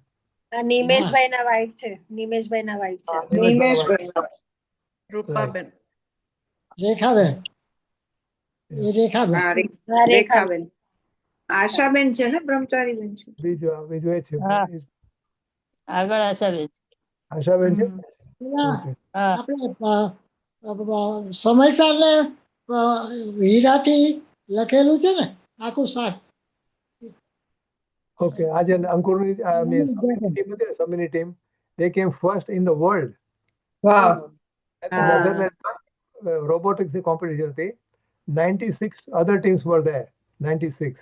આ નિમેશભાઈ ના વાઈફ છે. નિમેશભાઈ ના વાઈફ છે. નિમેશભાઈ રૂપાબેન રેખાબેન એ રેખાબેન રેખાબેન આશાબેન છે ને બ્રહ્મચારીબેન છે. બીજું એ છે. આગળ આશાબેન આશાબેન છે. આપણે સમયસર ને હીરાથી લખેલું છે ને આખું સાસ. Okay, આજે અંકુરની સમીની team they came first in the world. Wow. Robotics ની કોમ્પિટિશન હતી. 96 other teams were there. 96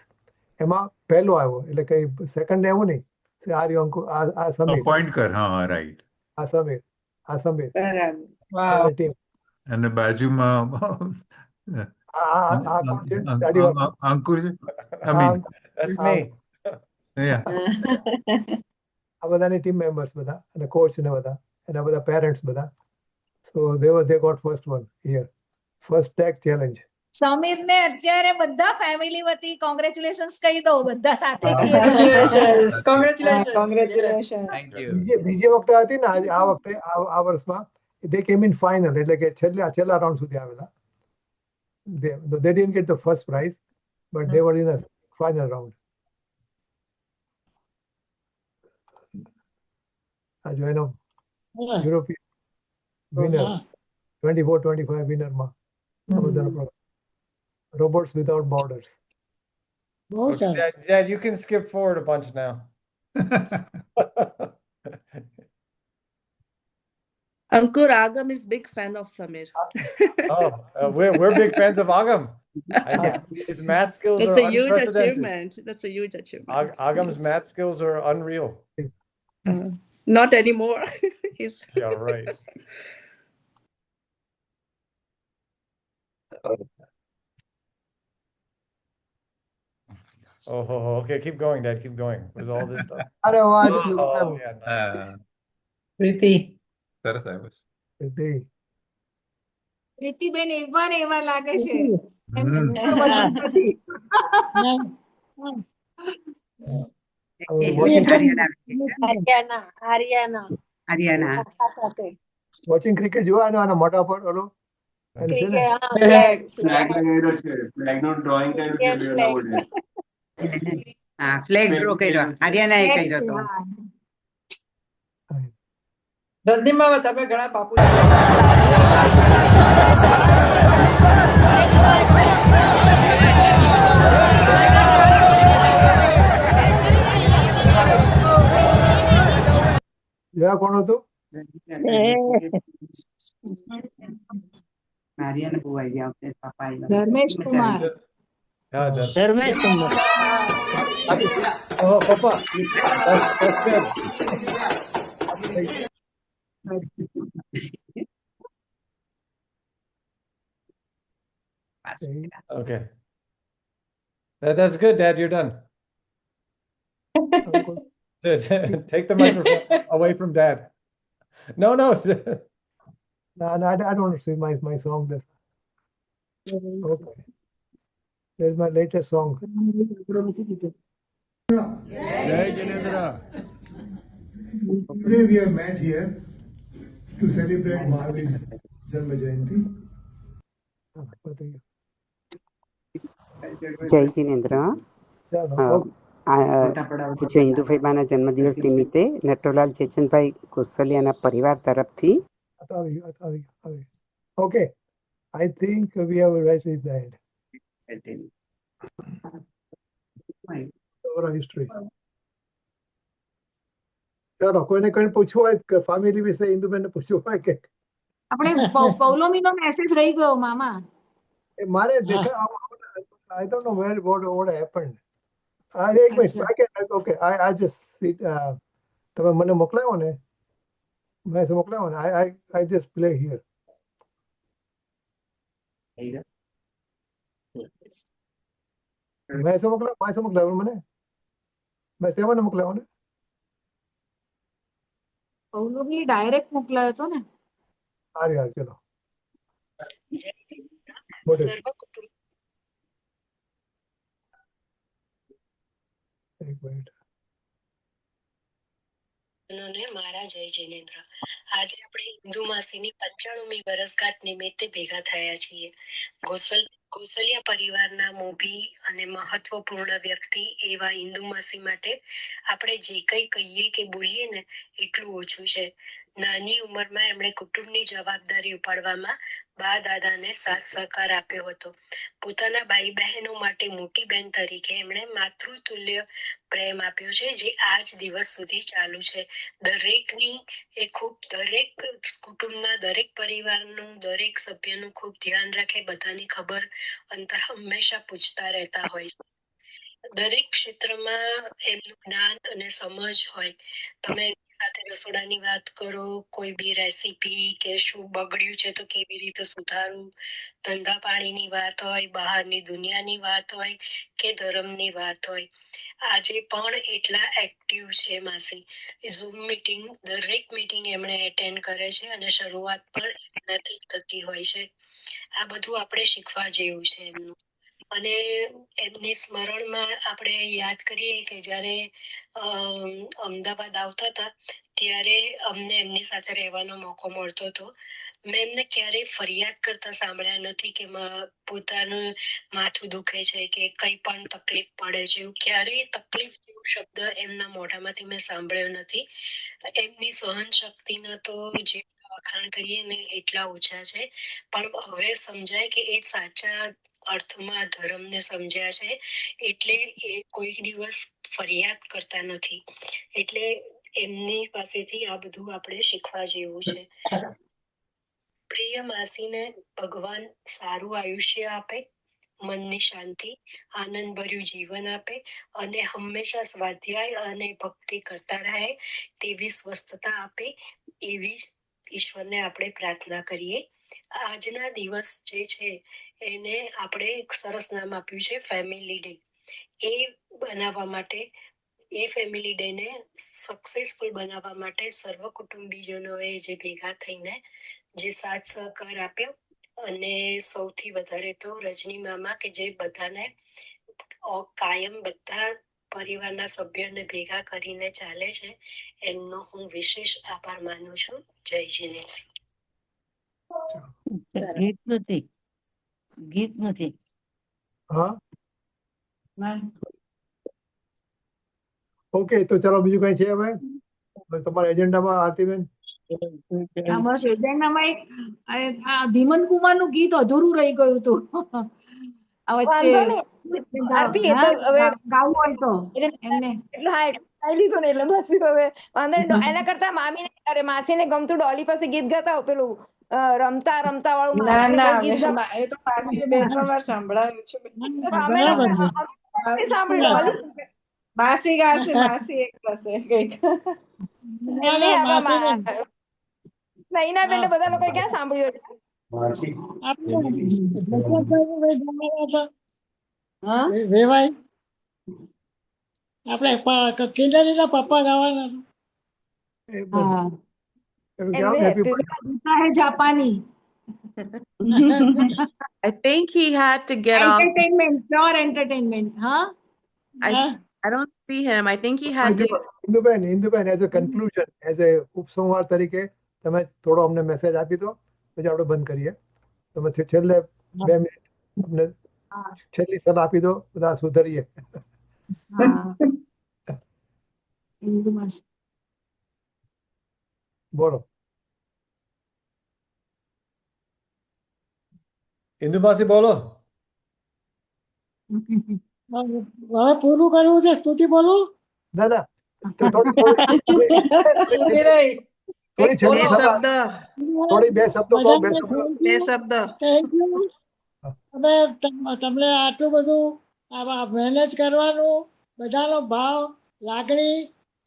એમાં પહેલો આવ્યો એટલે કઈ સેકન્ડ આવ્યો નહીં. આ અંકુ આ સમીર પોઈન્ટ કર. હા રાઈટ. આ સમીર ટીમ અને બાજુમાં અંકુર છે. આ બધાની ટીમ મેમ્બર્સ બધા અને કોચ ને બધા એના બધા પેરેન્ટ્સ બધા. સો they got first one here. First tag challenge. Sameer ને અત્યારે બધા ફેમિલી વતી કોંગ્રેચ્યુલેશન્સ કહી દો. બધા સાથે છીએ. બીજી વખતે હતી ને આ વખતે આ વર્ષમાં they came in final એટલે કે છેલ્લા રાઉન્ડ સુધી આવેલા. They didn't get the first prize but they were in a final round. જો એનો યુરોપિયન વિનર 24-25 વિનરમાં robots without borders. Dad, you can skip forward a bunch now. Ankur, Agam is big fan of Samir. We're big fans of Agam. His math skills That's are a huge unprecedented. achievement. That's a huge achievement. Agam's math skills are unreal. Not anymore. He's Yeah, right. Okay, keep going, Dad, keep going. There's all this stuff. અરે વાહ પ્રીતિ સરસ આવ્યો. પ્રીતિબેન એવા લાગે છે. Haryana watching cricket જોવાનો આના મોટા પર ઓલો ફ્લેગ ડ્રો કર્યો. હરિયાણા એ કર્યો તો. રંધીમાં તમે ઘણા બાપુ જોયા કોણ હતું? હરિયાણા બહુ આવી આવતે પપ્પા Dharmesh Kumar. Dharmesh Kumar. Oh, Papa. That's good. Okay. That's good, Dad. You're done. Take the microphone away from Dad. No. No, I don't want to sing my song. Okay. There's my latest song. Today we have met here to celebrate Mahavir's Janma Jayanti. જય જિનેન્દ્ર. પૂજ્ય હિન્દુભાઈબાના જન્મદિવસ નિમિત્તે નટોલાલ ચેતનભાઈ કુશલિયાના પરિવાર તરફથી. Okay, I think we have right at the end. Our history. ચાલો કોઈને કઈ પૂછવું હોય કે ફેમિલી વિશે ઇન્દુબેનને પૂછવું હોય કે આપણે પૌલોમીનો મેસેજ રહી ગયો મામા. મારે દેખા I don't know what happened. એક મિનિટ ઓકે I just તમે મને મોકલાયો ને મેસેજ મોકલાયો ને I just play here. Message મોકલાયો મને મેસેજ મને મોકલાયો ને પૌલોમી ડાયરેક્ટ મોકલાયો હતો ને. હારી હારી ચલો બોલો સર્વ કુટુંબ એક મિનિટ ને મારા જય જૈનેન્દ્ર. આજે આપણે હિન્દુ માસીની 95મી વર્ષગાંઠ નિમિત્તે ભેગા થયા છીએ. ગોસલિયા પરિવારના મોભી અને મહત્વપૂર્ણ વ્યક્તિ એવા હિન્દુ માસી માટે આપણે જે કંઈ કહીએ કે બોલીએ ને એટલું ઓછું છે. નાની ઉંમરમાં એમણે કુટુંબની જવાબદારી ઉપાડવામાં બા દાદાને સાથ સહકાર આપ્યો હતો. પોતાના ભાઈ બહેનો માટે મોટી બહેન તરીકે એમણે માતૃતુલ્ય પ્રેમ આપ્યો છે, જે આજ દિવસ સુધી ચાલુ છે. દરેક કુટુંબના દરેક પરિવારનું દરેક સભ્યનું ખૂબ ધ્યાન રાખે, બધાની ખબર અંતર હંમેશા પૂછતા રહેતા હોય છે. દરેક ક્ષેત્રમાં એમનું જ્ઞાન અને સમજ હોય. તમે સાથે રસોડાની વાત કરો, કોઈ બી રેસીપી કે શું બગડ્યું છે તો કેવી રીતે સુધારવું, ધંધા પાણીની વાત હોય, બહારની દુનિયાની વાત હોય કે ધર્મની વાત હોય. આજે પણ એટલા એક્ટિવ છે માસી. ઝૂમ મીટિંગ દરેક મીટિંગ એમણે એટેન્ડ કરે છે અને શરૂઆત પણ એમનાથી થતી હોય છે. આ બધું આપણે શીખવા જેવું છે એમનું. અને એમની સ્મરણમાં આપણે યાદ કરીએ કે જ્યારે અમદાવાદ આવતા હતા ત્યારે અમને એમની સાથે રહેવાનો મોકો મળતો હતો. મેં એમને ક્યારેય ફરિયાદ કરતા સાંભળ્યા નથી કે પોતાનું માથું દુખે છે કે કઈ પણ તકલીફ પડે છે. ક્યારેય તકલીફ જેવો શબ્દ એમના મોઢામાંથી મેં સાંભળ્યો નથી. એમની સહન શક્તિના તો જે વખાણ કરીએ ને એટલા ઓછા છે. પણ હવે સમજાય કે એ સાચા અર્થમાં ધર્મને સમજ્યા છે, એટલે એ કોઈ દિવસ ફરિયાદ કરતા નથી. એટલે એમની પાસેથી આ બધું આપણે શીખવા જેવું છે. પ્રિય માસીને ભગવાન સારું આયુષ્ય આપે, મનની શાંતિ, આનંદભર્યું જીવન આપે અને હંમેશા સ્વાધ્યાય અને ભક્તિ કરતા રહે તેવી સ્વસ્થતા આપે, એવી ઈશ્વરને આપણે પ્રાર્થના કરીએ. આજના દિવસ જે છે એને આપણે એક સરસ નામ આપ્યું છે ફેમિલી ડે. એ બનાવવા માટે એ ફેમિલી ડે ને સક્સેસફુલ બનાવવા માટે સર્વ કુટુંબીજનોએ જે ભેગા થઈને જે સાથ સહકાર આપ્યો, અને સૌથી વધારે તો રજની મામા કે જે બધાને કાયમ બધા પરિવારના સભ્યોને ભેગા કરીને ચાલે છે, એમનો હું વિશેષ આભાર માનું છું. જય જીનેન્દ્ર. ગીત નથી. હા ઓકે, તો ચાલો બીજું કઈ છે હવે તમારા એજન્ડામાં આરતીબેન? બસ એજન્ડામાં આ ધીમન કુમારનું ગીત અધૂરું રહી ગયું હતું. આ વચ્ચે આરતી એ તો હવે ગાવું હોય તો એમને એટલે હા ગાઈ લીધું ને એટલે બસ હવે વાંધો નહીં. એના કરતા મામીને અરે માસીને ગમતું ડોલી પાસે ગીત ગાતા પેલું રમતા રમતા વાળું ના માસીને ના બહુ ગીત હવે એ તો માસીએ 2-3 વાર સંભળાયું છે. અમે લોકો સાંભળ્યું ડોલી માસી ગાશે, માસી એક હશે કંઈક. એમની નૈના બેન બધા લોકો ક્યાં સાંભળ્યું? વેવાય આપણે કિન્નરીના પપ્પા ગાવાના. જાપાની. I think he had to get off. Entertainment, pure entertainment, huh? I don't see him. I think he had to. ઇન્દુબેન as a conclusion, as a ઉપસંહાર તરીકે તમે થોડો અમને મેસેજ આપી દો, પછી આપણે બંધ કરીએ. તમે છેલ્લે 2 મિનિટ અમને છેલ્લી સલાહ આપી દો, બધા સુધરીએ. બોલો ઇન્દુમાસી બોલો. હવે પૂરું કરવું છે, સ્તુતિ બોલો. ના ના તમને આટલું બધું મેનેજ કરવાનું, બધાનો ભાવ લાગણી,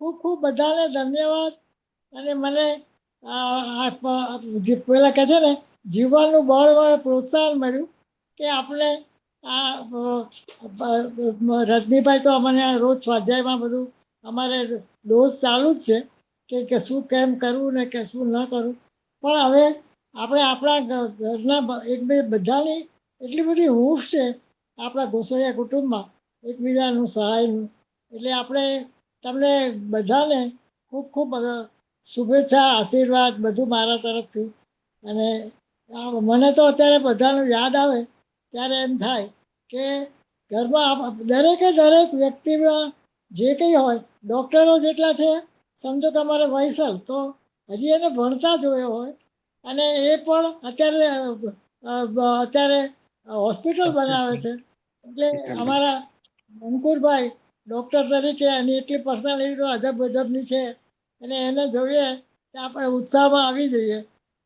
ખૂબ ખૂબ બધાને ધન્યવાદ. અને મને પેલા કહે છે ને જીવવાનું બળ વડે પ્રોત્સાહન મળ્યું કે આપણે રજનીભાઈ તો અમને રોજ સ્વાધ્યાયમાં બધું અમારે ડોઝ ચાલુ જ છે, કે શું કેમ કરવું ને કે શું ન કરવું. પણ હવે આપણે આપણા ઘરના એક બે બધાની એટલી બધી હૂંફ છે આપણા ગોસળિયા કુટુંબમાં એકબીજાનું સહાયનું. એટલે આપણે તમને બધાને ખૂબ ખૂબ શુભેચ્છા, આશીર્વાદ બધું મારા તરફથી. અને મને તો અત્યારે બધાનું યાદ આવે ત્યારે એમ થાય કે ઘરમાં દરેકે દરેક વ્યક્તિમાં જે કંઈ હોય, ડૉક્ટરો જેટલા છે સમજો કે અમારે વૈસલ તો હજી એને ભણતા જોયો હોય અને એ પણ અત્યારે હોસ્પિટલ બનાવે છે. એટલે અમારા અંકુરભાઈ ડૉક્ટર તરીકે એની એટલી પર્સનાલિટી તો અજબ ગજબની છે અને એને જોઈએ કે આપણે ઉત્સાહમાં આવી જઈએ.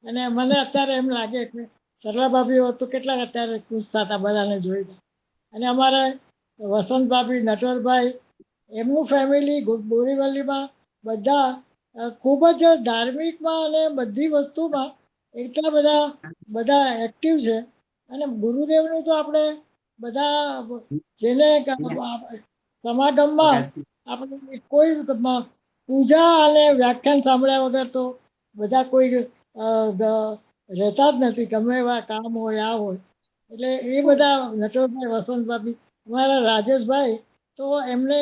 અને મને અત્યારે એમ લાગે કે સરલા ભાભી હોત તો કેટલાક અત્યારે ખુશ થતા બધાને જોઈને. અને અમારે વસંત ભાભી, નટવરભાઈ, એમનું ફેમિલી બોરીવલીમાં બધા ખૂબ જ ધાર્મિકમાં અને બધી વસ્તુમાં એટલા બધા એક્ટિવ છે. અને ગુરુદેવનું તો આપણે બધા જેને સમાગમમાં આપણે કોઈ પૂજા અને વ્યાખ્યાન સાંભળ્યા વગર તો બધા કોઈ રહેતા જ નથી, ગમે એવા કામ હોય આ હોય. એટલે એ બધા નટવરભાઈ, વસંતભાભી, અમારા રાજેશભાઈ તો એમને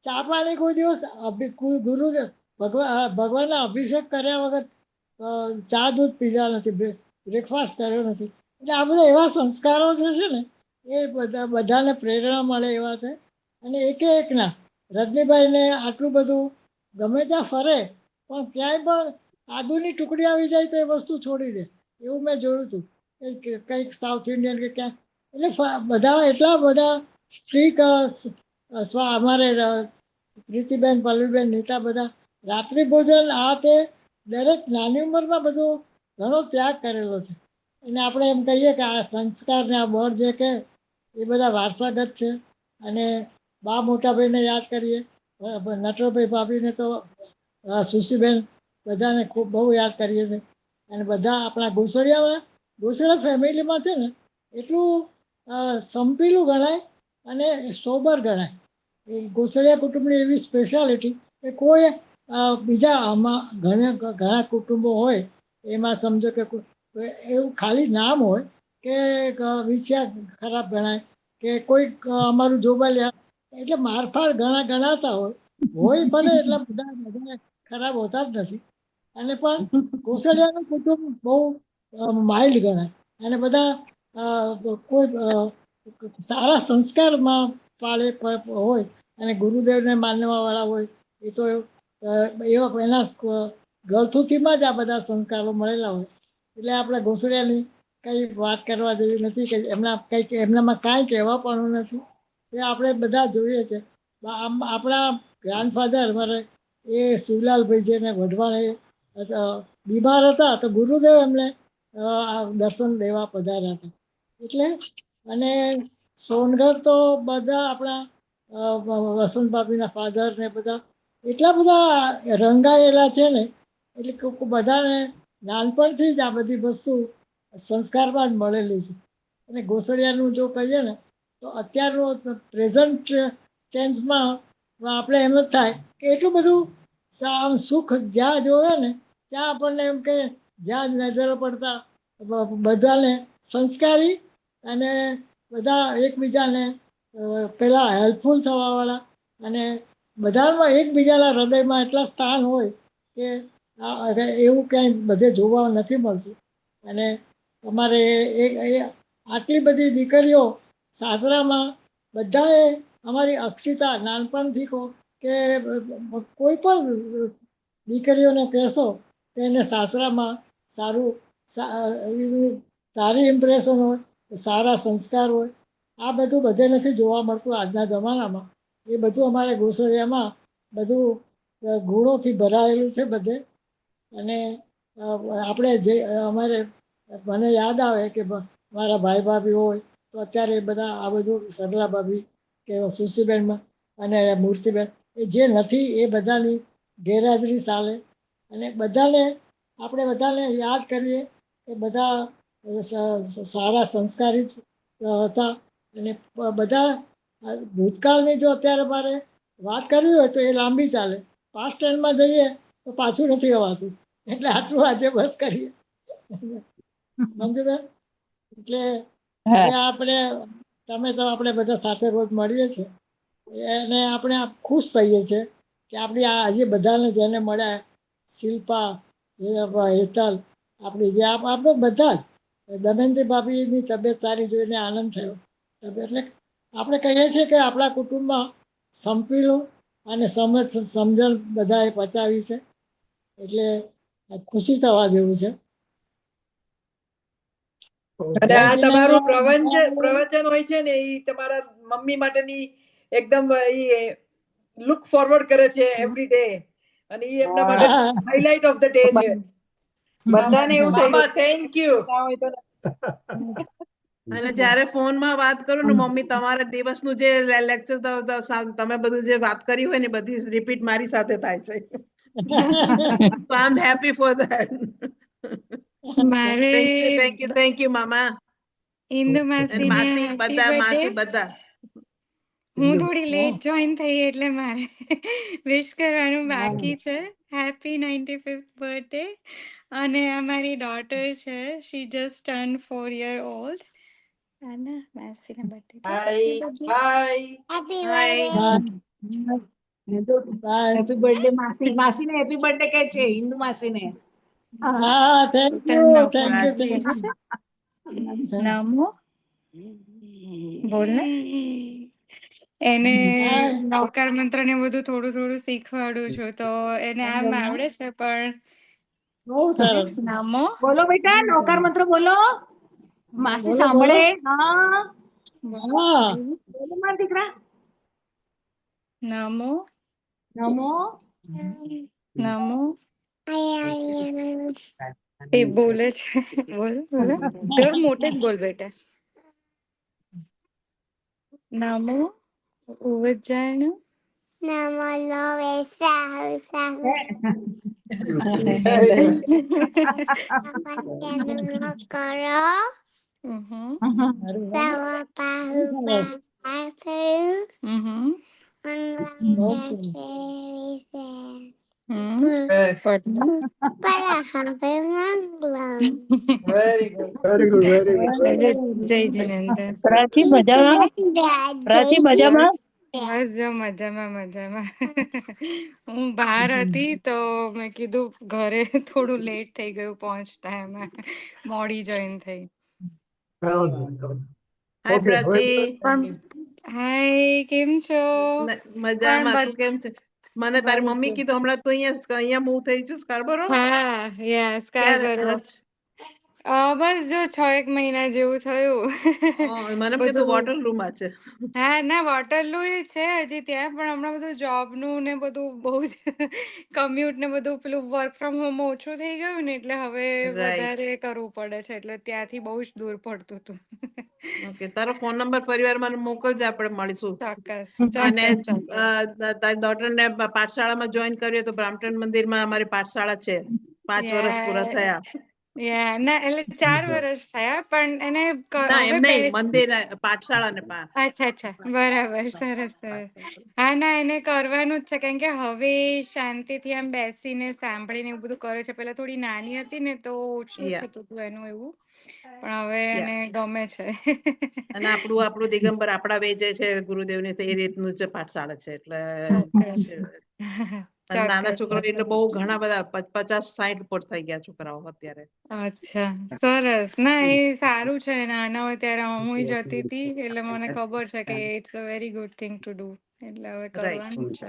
ચા પાણી કોઈ દિવસ ગુરુદેવ ભગવાનના અભિષેક કર્યા વગર ચા દૂધ પીધા નથી, બ્રેકફાસ્ટ કર્યો નથી. એટલે આ બધા એવા સંસ્કારો જે છે ને એ બધાને પ્રેરણા મળે એવા છે. અને એકના રજનીભાઈને આટલું બધું ગમે ત્યાં ફરે પણ ક્યાંય પણ આદુની ટુકડી આવી જાય તો એ વસ્તુ છોડી દે, એવું મેં જોયું હતું. કંઈક સાઉથ ઇન્ડિયન કે ક્યાં, એટલે બધા એટલા બધા સ્ટ્રીક અમારે પ્રીતિબેન, પલ્લવીબેન, નીતા બધા રાત્રિ ભોજન આ તે દરેક નાની ઉંમરમાં બધું ઘણો ત્યાગ કરેલો છે. અને આપણે એમ કહીએ કે આ સંસ્કાર ને આ બળ જે કે એ બધા વારસાગત છે. અને બા મોટાભાઈને યાદ કરીએ, નટવરભાઈ ભાભીને તો સુશીબેન બધાને ખૂબ બહુ યાદ કરીએ છીએ. અને બધા આપણા ગોસળિયા ફેમિલીમાં છે ને એટલું સંપીલું ગણાય અને સોબર ગણાય. એ ગોસળિયા કુટુંબની એવી સ્પેશિયાલિટી કે કોઈ બીજા આમાં ઘણા કુટુંબો હોય એમાં સમજો કે એવું ખાલી નામ હોય કે વિચાર ખરાબ ગણાય કે કોઈક અમારું જોબાલિયા એટલે મારફાડ ઘણા ગણાતા હોય ભલે એટલા બધા ખરાબ હોતા જ નથી. અને પણ ગોસળિયાનું કુટુંબ બહુ માઇલ્ડ ગણાય અને બધા કોઈ સારા સંસ્કારમાં પાળે હોય અને ગુરુદેવને માનવાવાળા હોય. એ તો એવા એના ગળથુથીમાં જ આ બધા સંસ્કારો મળેલા હોય. એટલે આપણે ઘોસડિયાની કંઈ વાત કરવા જેવી નથી કે એમનામાં કાંઈ કહેવા પણ નથી. એ આપણે બધા જોઈએ છે. આપણા ગ્રાન્ડફાધર મારે એ શિવલાલભાઈ જેને વઢવાણ બીમાર હતા તો ગુરુદેવ એમને દર્શન દેવા પધાર્યા હતા. એટલે અને સોનગઢ તો બધા આપણા વસંત ભાભીના ફાધર ને બધા એટલા બધા રંગાયેલા છે ને એટલે બધાને નાનપણથી જ આ બધી વસ્તુ સંસ્કારમાં જ મળેલી છે. અને ગોસળિયાનું જો કહીએ ને તો અત્યારનું પ્રેઝન્ટ ટેન્સમાં આપણે એમ જ થાય કે એટલું બધું સુખ જ્યાં જોવે ને ત્યાં આપણને એમ કે જ્યાં નજરો પડતા બધાને સંસ્કારી અને બધા એકબીજાને પેલા હેલ્પફુલ થવાવાળા અને બધામાં એકબીજાના હૃદયમાં એટલા સ્થાન હોય કે એવું ક્યાંય બધે જોવા નથી મળતું. અને અમારે આટલી બધી દીકરીઓ સાસરામાં બધાએ અમારી અક્ષિતા નાનપણથી કહો કે કોઈ પણ દીકરીઓને કહેશો તો એને સાસરામાં સારી ઇમ્પ્રેશન હોય, સારા સંસ્કાર હોય. આ બધું બધે નથી જોવા મળતું આજના જમાનામાં. એ બધું અમારે ગોસળિયામાં બધું ગુણોથી ભરાયેલું છે બધે. અને આપણે જે મને યાદ આવે કે મારા ભાઈ ભાભી હોય તો અત્યારે બધા આ બધું સરલા ભાભી કે સુશીબેન અને મૂર્તિબેન એ જે નથી એ બધાની ગેરહાજરી ચાલે. અને આપણે બધાને યાદ કરીએ કે બધા સારા સંસ્કારી હતા. અને બધા ભૂતકાળની જો અત્યારે મારે વાત કરવી હોય તો એ લાંબી ચાલે. પાસ્ટ ટાઈમમાં જઈએ તો પાછું નથી અવાતું. એટલે આટલું આજે બસ કરીએ મંજુબેન. એટલે હવે આપણે તમે તો આપણે બધા સાથે રોજ મળીએ છીએ અને આપણે ખુશ થઈએ છીએ કે આપણી આ હજી બધાને જેને મળ્યા, શિલ્પા, હેતલ, આપણી જે આપણે બધા જ દમયંતી ભાભીની તબિયત સારી જોઈને આનંદ થયો. એટલે આપણે કહીએ છીએ કે આપણા કુટુંબમાં સંપીલું અને સમજણ બધાએ પચાવી છે. એટલે ખુશી થવા જેવું છે. અને આ તમારું પ્રવચન હોય છે ને એ તમારા મમ્મી માટેની એકદમ લુક ફોરવર્ડ કરે છે એવરી ડે, અને એ એમના માટે હાઇલાઇટ ઓફ ધ ડે છે. બધાને એવું થયું. Thank you. અને જ્યારે ફોનમાં વાત કરું ને મમ્મી તમારા દિવસનું જે લેક્ચર તમે બધું જે વાત કરી હોય ને બધી રિપીટ મારી સાથે થાય છે. So I'm happy for that. મારે Thank you મામા. ઇન્દુ અને માસીને માસી હેપી બધા માસી બર્થડે. બધા. હું થોડી લેટ જોઈન થઈ એટલે મારે વિશ કરવાનું બાકી છે. Happy 95th birthday. અને અમારી ડોટર છે, શી જસ્ટ ટર્ન 4 year old. આના માસીના બર્થડે. હેપી બર્થડે માસી. માસીને હેપી બર્થડે કે છે ઇન્દુ માસીને. હા, થેન્ક યુ. નમો બોલ ને. એને નવકાર મંત્ર ને બધું થોડું થોડું શીખવાડું છું, તો એને આમ આવડે છે પણ બહુ સરસ. નમો બોલો બેટા, નવકાર મંત્ર બોલો. માસી સાંભળે. હા બોલો મારા દીકરા. નમો નમો નમો એ બોલે છે. બોલો બોલો થોડું મોટે જ બોલ બેટા. નમો ઉવજાણું નમો લોવે સાહુ સાહુ આપણ કરો સવ પાહુ પાહુ વેરી ગુડ, વેરી ગુડ. જય જીનેન્દ્ર. પ્રાચી મજામાં? પ્રાચી મજામાં? બસ જો મજામાં મજામાં. હું બહાર હતી તો મેં કીધું ઘરે થોડું લેટ થઈ ગયું પહોંચતા, એમાં મોડી જોઈન થઈ. હાય પ્રાચી. હાય, કેમ છો? મજામાં. તું કેમ છે? મને તારી મમ્મી કીધું હમણાં તું અહીંયા મૂવ થઈ છું સ્કાર્બરો. હા યસ સ્કાર્બરો. બસ જો 6 મહિના જેવું થયું. મને કીધું વોટરલૂ માં છે. હા ના, વોટરલૂ છે હજી ત્યાં, પણ હમણાં બધું જોબનું ને બધું બહુ જ કમ્યુટ ને બધું પેલું વર્ક ફ્રોમ હોમ ઓછું થઈ ગયું ને, એટલે હવે વધારે કરવું પડે છે, એટલે ત્યાંથી બહુ જ દૂર પડતું હતું. ઓકે, તારો ફોન નંબર પરિવાર મને મોકલજે, આપણે મળીશું. ચોક્કસ. અને તારી ડોટરને પાઠશાળામાં જોઈન કર્યો તો બ્રામ્પટન મંદિરમાં અમારી પાઠશાળા છે. 5 વર્ષ પૂરા થયા. ના એટલે 4 વર્ષ થયા, પણ એને મંદિર પાઠશાળા ને અચ્છા બરાબર, સરસ સરસ. હા ના, એને કરવાનું જ છે, કારણ કે હવે શાંતિથી આમ બેસીને સાંભળીને એવું બધું કરે છે. પેલા થોડી નાની હતી ને તો ઓછું થતું હતું એનું એવું, પણ હવે એને ગમે છે. અને આપણું દિગંબર આપણા વેજે છે ગુરુદેવની, એ રીતનું જ પાઠશાળા છે. એટલે નાના છોકરાઓ એટલે બહુ ઘણા બધા 50-60 ઉપર થઈ ગયા છોકરાઓ અત્યારે. અચ્છા, સરસ. ના એ સારું છે, નાના હોય ત્યારે હું જતી હતી, એટલે મને ખબર છે કે it's a very good thing to do. એટલે હવે કરવાનું છે.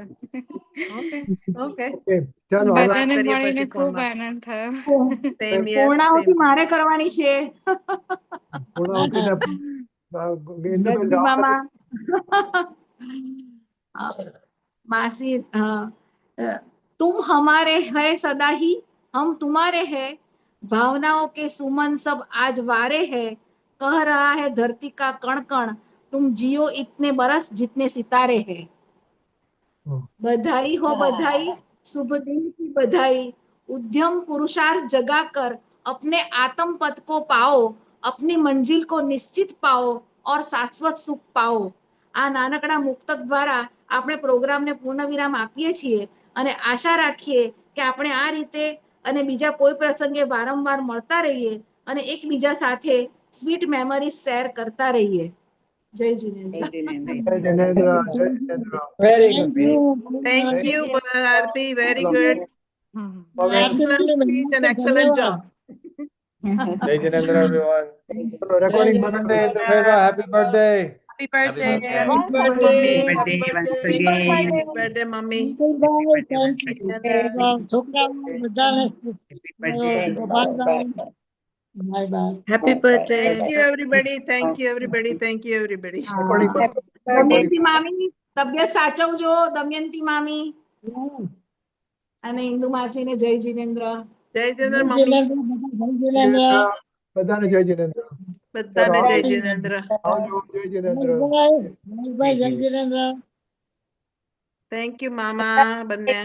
બધાને મળીને ખૂબ આનંદ થયો. પૂર્ણાહુતિ મારે કરવાની છે. ગદ્દી મામા मासी तुम हमारे है सदा ही हम तुम्हारे हैं भावनाओं के सुमन सब आज वारे हैं कह रहा है धरती का कण कण तुम जियो इतने बरस जितने सितारे हैं बधाई हो बधाई शुभ दिन की बधाई उद्यम पुरुषार्थ जगाकर अपने आत्म पथ को पाओ अपनी मंजिल को निश्चित पाओ और शाश्वत सुख पाओ આ નાનકડા મુક્તક દ્વારા આપણે પ્રોગ્રામને પૂર્ણ વિરામ આપીએ છીએ અને આશા રાખીએ કે આપણે આ રીતે અને બીજા કોઈ પ્રસંગે વારંવાર મળતા રહીએ અને એકબીજા સાથે સ્વીટ મેમરીઝ શેર કરતા રહીએ. જય જીનેન્દ્ર. જય જિનેન્દ્ર, જય Jinendra. Very good. Thank you, Bharti. Very good. Excellent speech and excellent job. Jai Jinendra, everyone. Recording Happy birthday, Indufeba. Happy birthday. Happy birthday. Happy birthday. Happy birthday. Happy birthday, mummy. છોકરાઓ બધાને bye bye. Happy birthday. Thank you, everybody. Thank you, everybody. Thank you, everybody. Damayanti મામી તબિયત સાચવજો. દમયંતી મામી અને ઇન્દુ માસીને જય જીનેન્દ્ર. જય Jinendra mummy. બધાને જય જિનેન્દ્ર. બધાને જય જીનેન્દ્ર. આવજો, જય જિનેન્દ્ર. જય જીનેન્દ્ર. Thank you, મામા બંને.